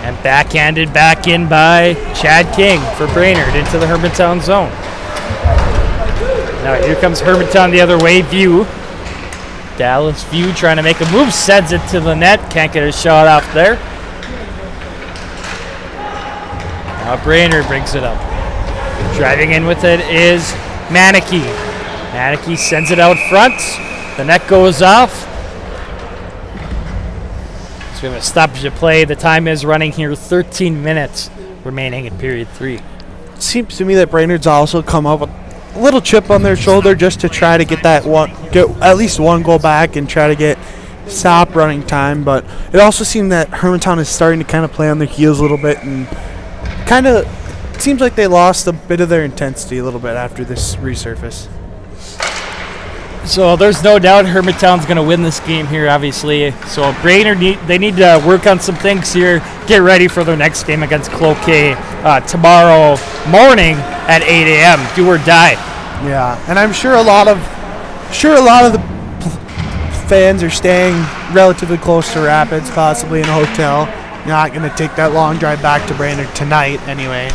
And backhanded back in by Chad King for Brainerd into the Hermantown zone. Now here comes Hermantown the other way. View. Dallas View trying to make a move. Sends it to the net. Can't get a shot off there. Now Brainerd brings it up. Driving in with it is Manicky. Manicky sends it out front. The net goes off. So we have a stoppage of play. The time is running here, 13 minutes remaining in period 3. It seems to me that Brainerd's also come up with a little chip on their shoulder just to try to get at least one goal back and try to stop running time. But it also seemed that Hermantown is starting to kind of play on their heels a little bit and kind of seems like they lost a bit of their intensity a little bit after this resurface. So there's no doubt Hermantown's going to win this game here, obviously. So Brainerd they need to work on some things here, get ready for their next game against Cloquet tomorrow morning at 8 a.m. Do or die. Yeah, and I'm sure a lot of the fans are staying relatively close to Rapids, possibly in a hotel. Not going to take that long drive back to Brainerd tonight, anyway.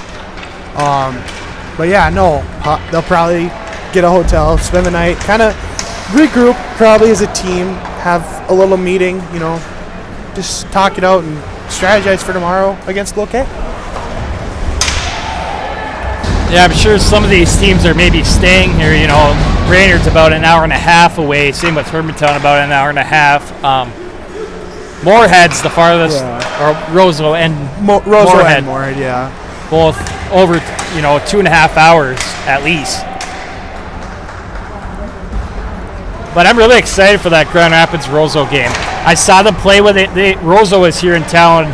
But yeah, no, they'll probably get a hotel, spend the night, kind of regroup probably as a team, have a little meeting, just talk it out and strategize for tomorrow against Cloquet. Yeah, I'm sure some of these teams are maybe staying here. Brainerd's about an hour and a half away. Same with Hermantown, about an hour and a half. Moorhead's the farthest, or Roseau and Moorhead, yeah. Both over, 2.5 hours at least. But I'm really excited for that Grand Rapids-Roseau game. I saw them play when Roseau was here in town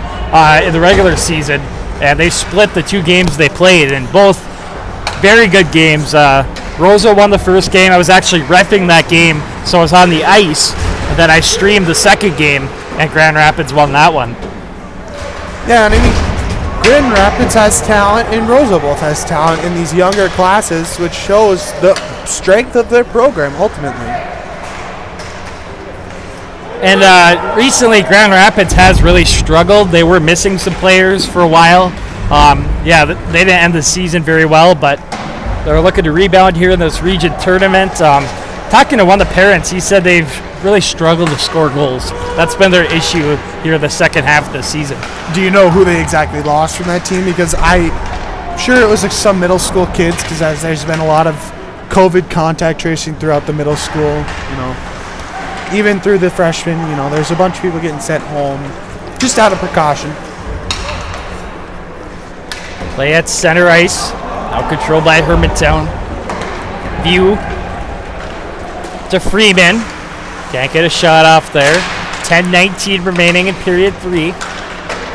in the regular season, and they split the 2 games they played, and both very good games. Roseau won the first game. I was actually reffing that game, so I was on the ice, and then I streamed the second game, and Grand Rapids won that one. Yeah, and I mean, Grand Rapids has talent, and Roseau both has talent in these younger classes, which shows the strength of their program, ultimately. And recently, Grand Rapids has really struggled. They were missing some players for a while. They didn't end the season very well, but they're looking to rebound here in this region tournament. Talking to one of the parents, he said they've really struggled to score goals. That's been their issue here in the second half of the season. Do you know who they exactly lost from that team? Because I'm sure it was like some middle school kids, because there's been a lot of COVID contact tracing throughout the middle school, even through the freshmen, there's a bunch of people getting sent home just out of precaution. Play at center ice, now controlled by Hermantown. View to Freeman. Can't get a shot off there. 10:19 remaining in period 3.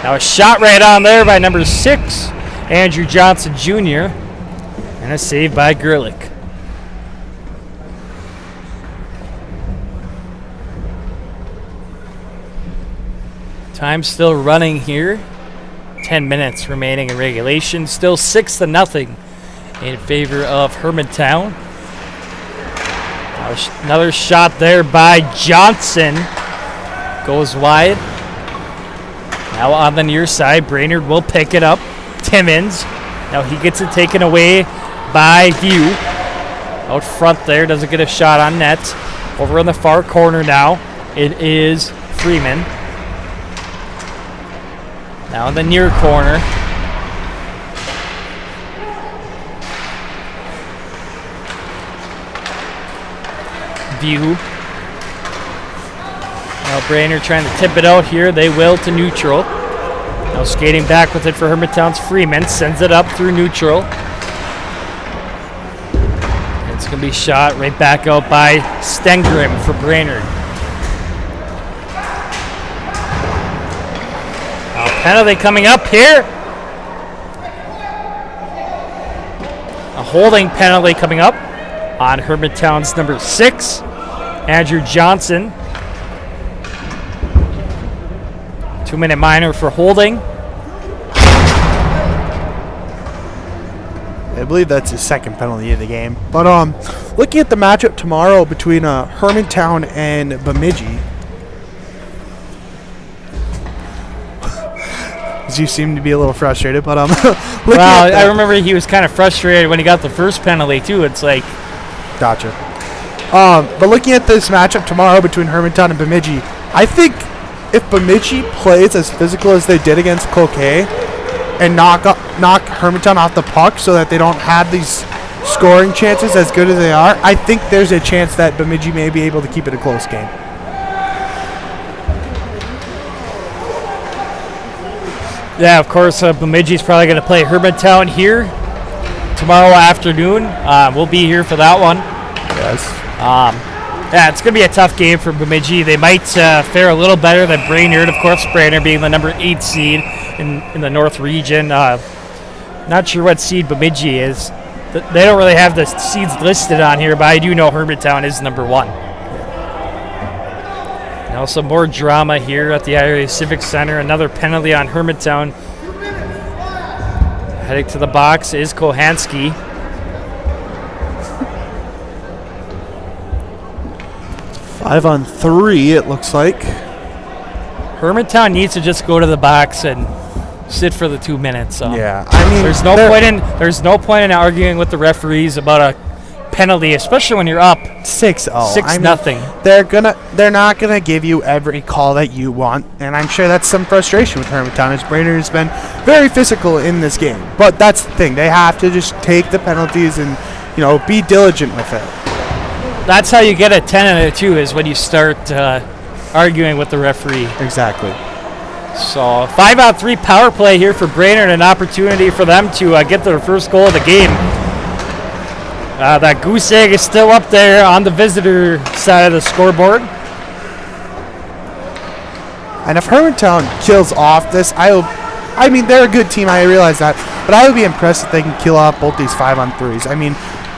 Now a shot right on there by number 6, Andrew Johnson Jr. And a save by Gerlich. Time still running here. 10 minutes remaining in regulation. Still 6-0 in favor of Hermantown. Another shot there by Johnson. Goes wide. Now on the near side, Brainerd will pick it up. Timmons. Now he gets it taken away by View. Out front there, doesn't get a shot on net. Over in the far corner now, it is Freeman. Now in the near corner. View. Now Brainerd trying to tip it out here. They will to neutral. Now skating back with it for Hermantown's Freeman. Sends it up through neutral. It's going to be shot right back out by Stengrim for Brainerd. Penalty coming up here. A holding penalty coming up on Hermantown's number 6, Andrew Johnson. 2-minute minor for holding. I believe that's his second penalty of the game. But looking at the matchup tomorrow between Hermantown and Bemidji, you seem to be a little frustrated, but well, I remember he was kind of frustrated when he got the first penalty too. It's like, gotcha. But looking at this matchup tomorrow between Hermantown and Bemidji, I think if Bemidji plays as physical as they did against Cloquet and knock Hermantown off the puck so that they don't have these scoring chances as good as they are, I think there's a chance that Bemidji may be able to keep it a close game. yeah, of course, Bemidji's probably going to play Hermantown here tomorrow afternoon. We'll be here for that one. Yes. Yeah, it's going to be a tough game for Bemidji. They might fare a little better than Brainerd, of course, Brainerd being the number 8 seed in the North region. Not sure what seed Bemidji is. They don't really have the seeds listed on here, but I do know Hermantown is number 1. Now some more drama here at the IRA Civic Center. Another penalty on Hermantown. Heading to the box is Kohanski. Five on 3, it looks like. Hermantown needs to just go to the box and sit for the 2 minutes. Yeah, I mean, there's no point in arguing with the referees about a penalty, especially when you're up 6-0. 6-0. They're not gonna give you every call that you want, and I'm sure that's some frustration with Hermantown, as Brainerd has been very physical in this game. But that's the thing; they have to just take the penalties and be diligent with it. That's how you get a 10 and a 2 is when you start arguing with the referee. Exactly. So 5-on-3 power play here for Brainerd, an opportunity for them to get their first goal of the game. That goose egg is still up there on the visitor side of the scoreboard. And if Hermantown kills off this, I mean, they're a good team, I realize that, but I would be impressed if they can kill off both these 5-on-3s. I mean,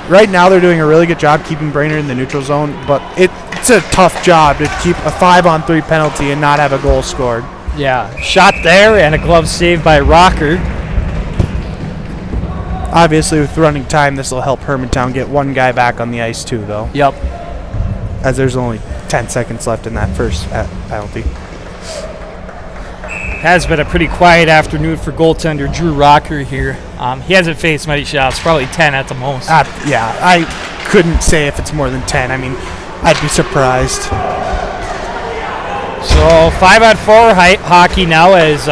right now they're doing a really good job keeping Brainerd in the neutral zone, but it's a tough job to keep a 5-on-3 penalty and not have a goal scored. Yeah, shot there and a glove save by Rocker. Obviously, with running time, this will help Hermantown get one guy back on the ice too, though. Yep. As there's only 10 seconds left in that first penalty. Has been a pretty quiet afternoon for goaltender Drew Rocker here. He hasn't faced many shots, probably 10 at the most. Yeah, I couldn't say if it's more than 10. I mean, I'd be surprised. So 5-on-4 hockey now as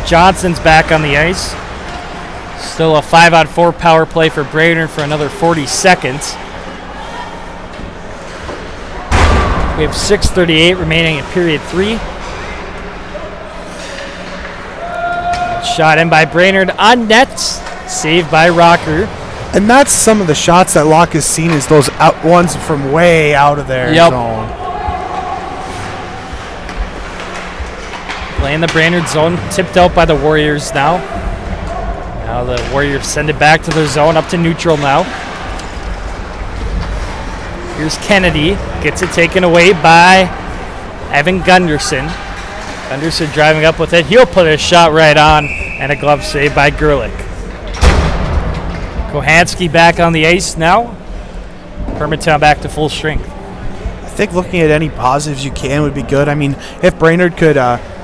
Johnson's back on the ice. Still a 5-on-4 power play for Brainerd for another 40 seconds. We have 6:38 remaining in period 3. Shot in by Brainerd on net, saved by Rocker. And that's some of the shots that Locke has seen is those ones from way out of their zone. Playing the Brainerd zone, tipped out by the Warriors now. Now the Warriors send it back to their zone, up to neutral now. Here's Kennedy, gets it taken away by Evan Gunderson. Gunderson driving up with it. He'll put a shot right on, and a glove save by Gerlich. Kohanski back on the ice now. Hermantown back to full strength. I think looking at any positives you can would be good. I mean, if Brainerd could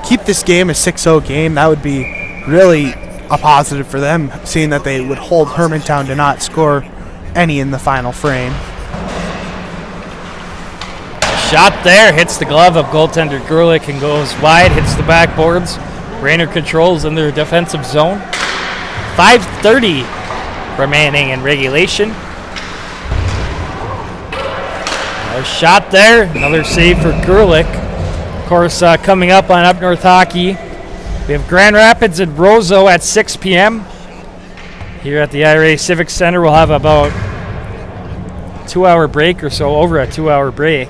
keep this game a 6-0 game, that would be really a positive for them, seeing that they would hold Hermantown to not score any in the final frame. Shot there, hits the glove of goaltender Gerlich and goes wide, hits the backboards. Brainerd controls in their defensive zone. 5:30 remaining in regulation. A shot there, another save for Gerlich. Of course, coming up on Up North Hockey, we have Grand Rapids and Roseau at 6 p.m. Here at the IRA Civic Center, we'll have about a 2-hour break or so, over a 2-hour break.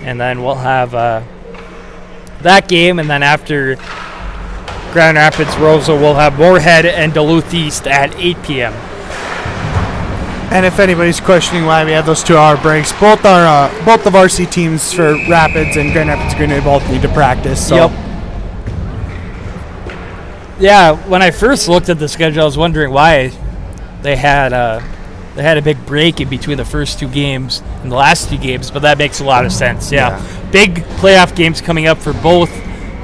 And then we'll have that game, and then after Grand Rapids, Roseau, we'll have Moorhead and Duluth East at 8 p.m. And if anybody's questioning why we have those 2-hour breaks, both the varsity teams for Rapids and Grand Rapids Greenway both need to practice. So. Yep. Yeah, when I first looked at the schedule, I was wondering why they had a big break in between the first 2 games and the last 2 games, but that makes a lot of sense. Yeah. Big playoff games coming up for both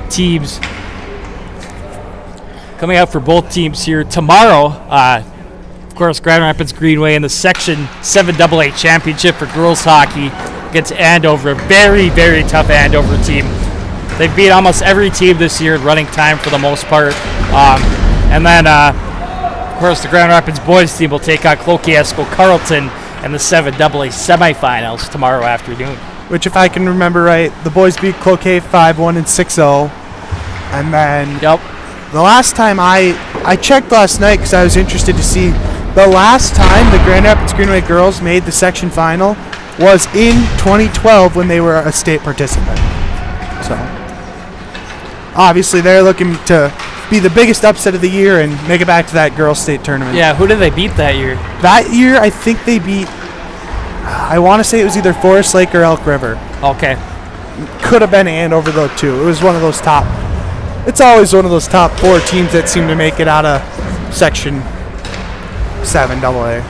teams. Coming up for both teams here tomorrow. Of course, Grand Rapids Greenway in the Section 7 AA Championship for girls hockey against Andover. A very, very tough Andover team. They've beat almost every team this year in running time for the most part. And then of course, the Grand Rapids boys team will take on Cloquet-Esco Carleton in the 7 AA semifinals tomorrow afternoon. Which, if I can remember right, the boys beat Cloquet 5-1 and 6-0. And then the last time I checked last night because I was interested to see, the last time the Grand Rapids Greenway girls made the section final was in 2012 when they were a state participant. So, obviously they're looking to be the biggest upset of the year and make it back to that girls' state tournament. Yeah, who did they beat that year? That year, I think they beat, I want to say it was either Forest Lake or Elk River. Okay. Could have been Andover, though, too. It was one of those top, it's always one of those top 4 teams that seem to make it out of Section 7 AA.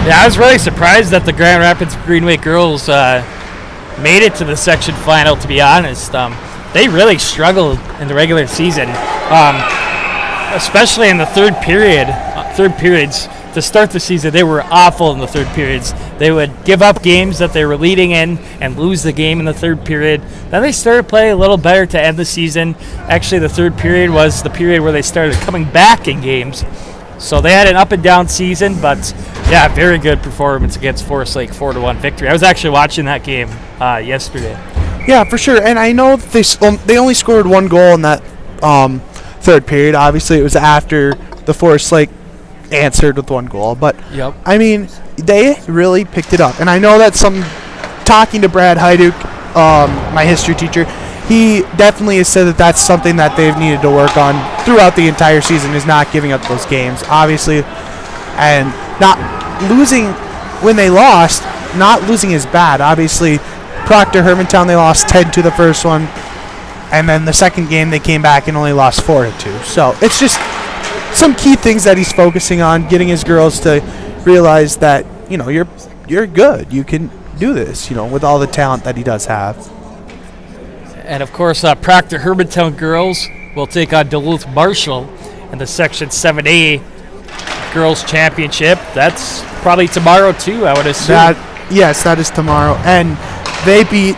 Yeah, I was really surprised that the Grand Rapids Greenway girls made it to the section final, to be honest. They really struggled in the regular season, especially in the third periods. To start the season, they were awful in the third periods. They would give up games that they were leading in and lose the game in the third period. Then they started playing a little better to end the season. Actually, the third period was the period where they started coming back in games. So they had an up and down season, but yeah, very good performance against Forest Lake, 4-1 victory. I was actually watching that game yesterday. Yeah, for sure. And I know they only scored 1 goal in that third period. Obviously, it was after the Forest Lake answered with 1 goal. But, I mean, they really picked it up. And I know that talking to Brad Hyduk, my history teacher, he definitely has said that that's something that they've needed to work on throughout the entire season, is not giving up those games, obviously. And not losing when they lost, not losing is bad. Obviously, Proctor Hermantown, they lost 10 to the first one, and then the second game they came back and only lost 4-2. So it's just some key things that he's focusing on, getting his girls to realize that you're good. You can do this, with all the talent that he does have. And of course, Proctor Hermantown girls will take on Duluth Marshall in the Section 7A Girls Championship. That's probably tomorrow too, I would assume. Yes, that is tomorrow. And they beat,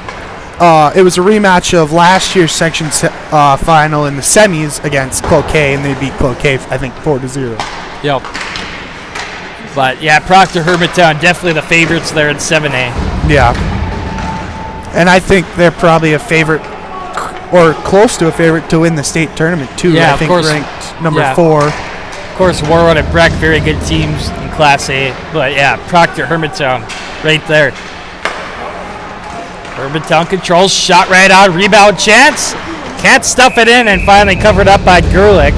it was a rematch of last year's Section final in the semis against Cloquet, and they beat Cloquet, I think, 4-0. Yep. But yeah, Proctor Hermantown definitely the favorites there in 7A. Yeah. And I think they're probably a favorite, or close to a favorite, to win the state tournament too. Yeah, I think of course. Ranked number 4. Of course, Warwood and Breck, very good teams in Class A. But yeah, Proctor Hermantown right there. Hermantown controls, shot right out, rebound chance. Can't stuff it in, and finally covered up by Gerlich.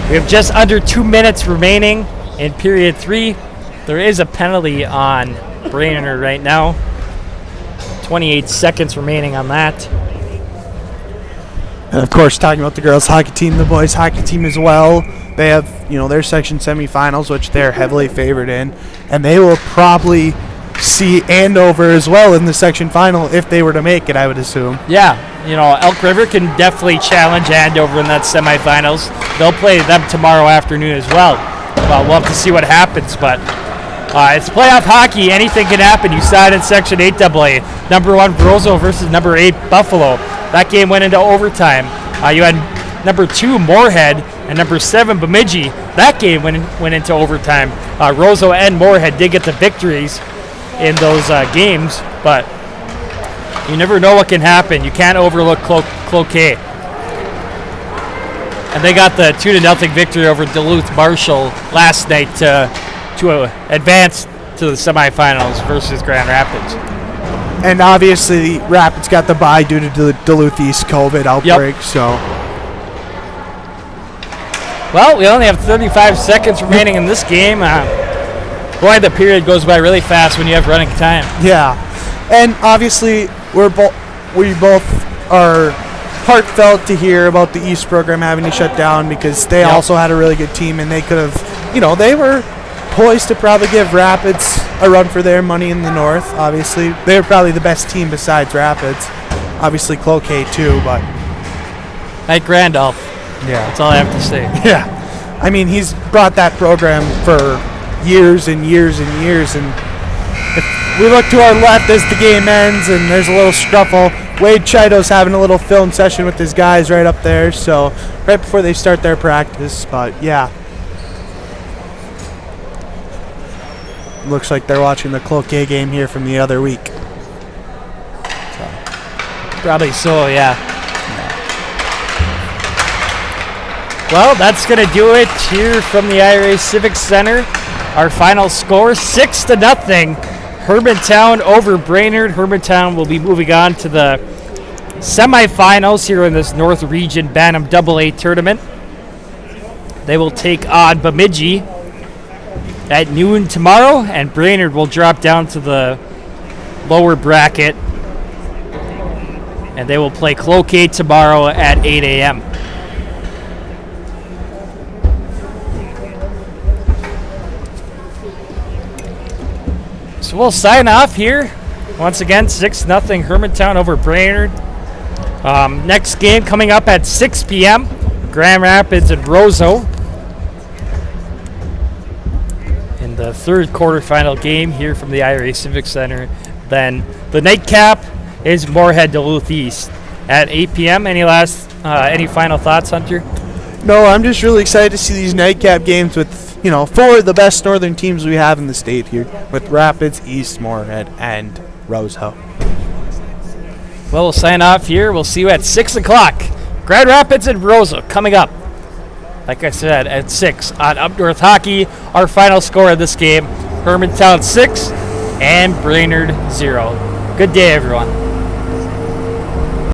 We have just under 2 minutes remaining in period 3. There is a penalty on Brainerd right now. 28 seconds remaining on that. And of course, talking about the girls hockey team, the boys hockey team as well. They have, their section semifinals, which they're heavily favored in, and they will probably see Andover as well in the section final if they were to make it, I would assume. Yeah, Elk River can definitely challenge Andover in that semifinals. They'll play them tomorrow afternoon as well. Well, we'll have to see what happens, but it's playoff hockey. Anything can happen. You saw it in Section 8AA. Number 1 Roseau versus number 8 Buffalo. That game went into overtime. You had number 2 Moorhead and number 7 Bemidji. That game went into overtime. Roseau and Moorhead did get the victories in those games, but you never know what can happen. You can't overlook Cloquet. And they got the 2-0 victory over Duluth Marshall last night to advance to the semifinals versus Grand Rapids. And obviously, Rapids got the bye due to the Duluth East COVID outbreak. Yep. So, well, we only have 35 seconds remaining in this game. Boy, the period goes by really fast when you have running time. Yeah, and obviously, we both are heartfelt to hear about the East program having to shut down, because they also had a really good team, and they could have, they were poised to probably give Rapids a run for their money in the North. Obviously, they're probably the best team besides Rapids. Obviously, Cloquet too, but Mike Randolph. yeah, That's all I have to say. yeah. I mean, he's brought that program for years and years and years, and if we look to our left as the game ends and there's a little scuffle, Wade Chido's having a little film session with his guys right up there, so right before they start their practice. But yeah, looks like they're watching the Cloquet game here from the other week. Probably so, yeah. Well, that's going to do it here from the IRA Civic Center. Our final score, 6-0. Hermantown over Brainerd. Hermantown will be moving on to the semifinals here in this North Region Bantam AA tournament. They will take on Bemidji at noon tomorrow, and Brainerd will drop down to the lower bracket, and they will play Cloquet tomorrow at 8 a.m. So we'll sign off here. Once again, 6-0 Hermantown over Brainerd. Next game coming up at 6 p.m. Grand Rapids and Roseau. In the third quarterfinal game here from the IRA Civic Center. Then the nightcap is Moorhead Duluth East at 8 p.m. Any final thoughts, Hunter? No, I'm just really excited to see these nightcap games with, 4 of the best northern teams we have in the state here, with Rapids, East, Moorhead, and Roseau. Well, we'll sign off here. We'll see you at 6 o'clock. Grand Rapids and Roseau coming up, like I said, at 6 on Up North Hockey. Our final score of this game, Hermantown 6 and Brainerd 0. Good day, everyone.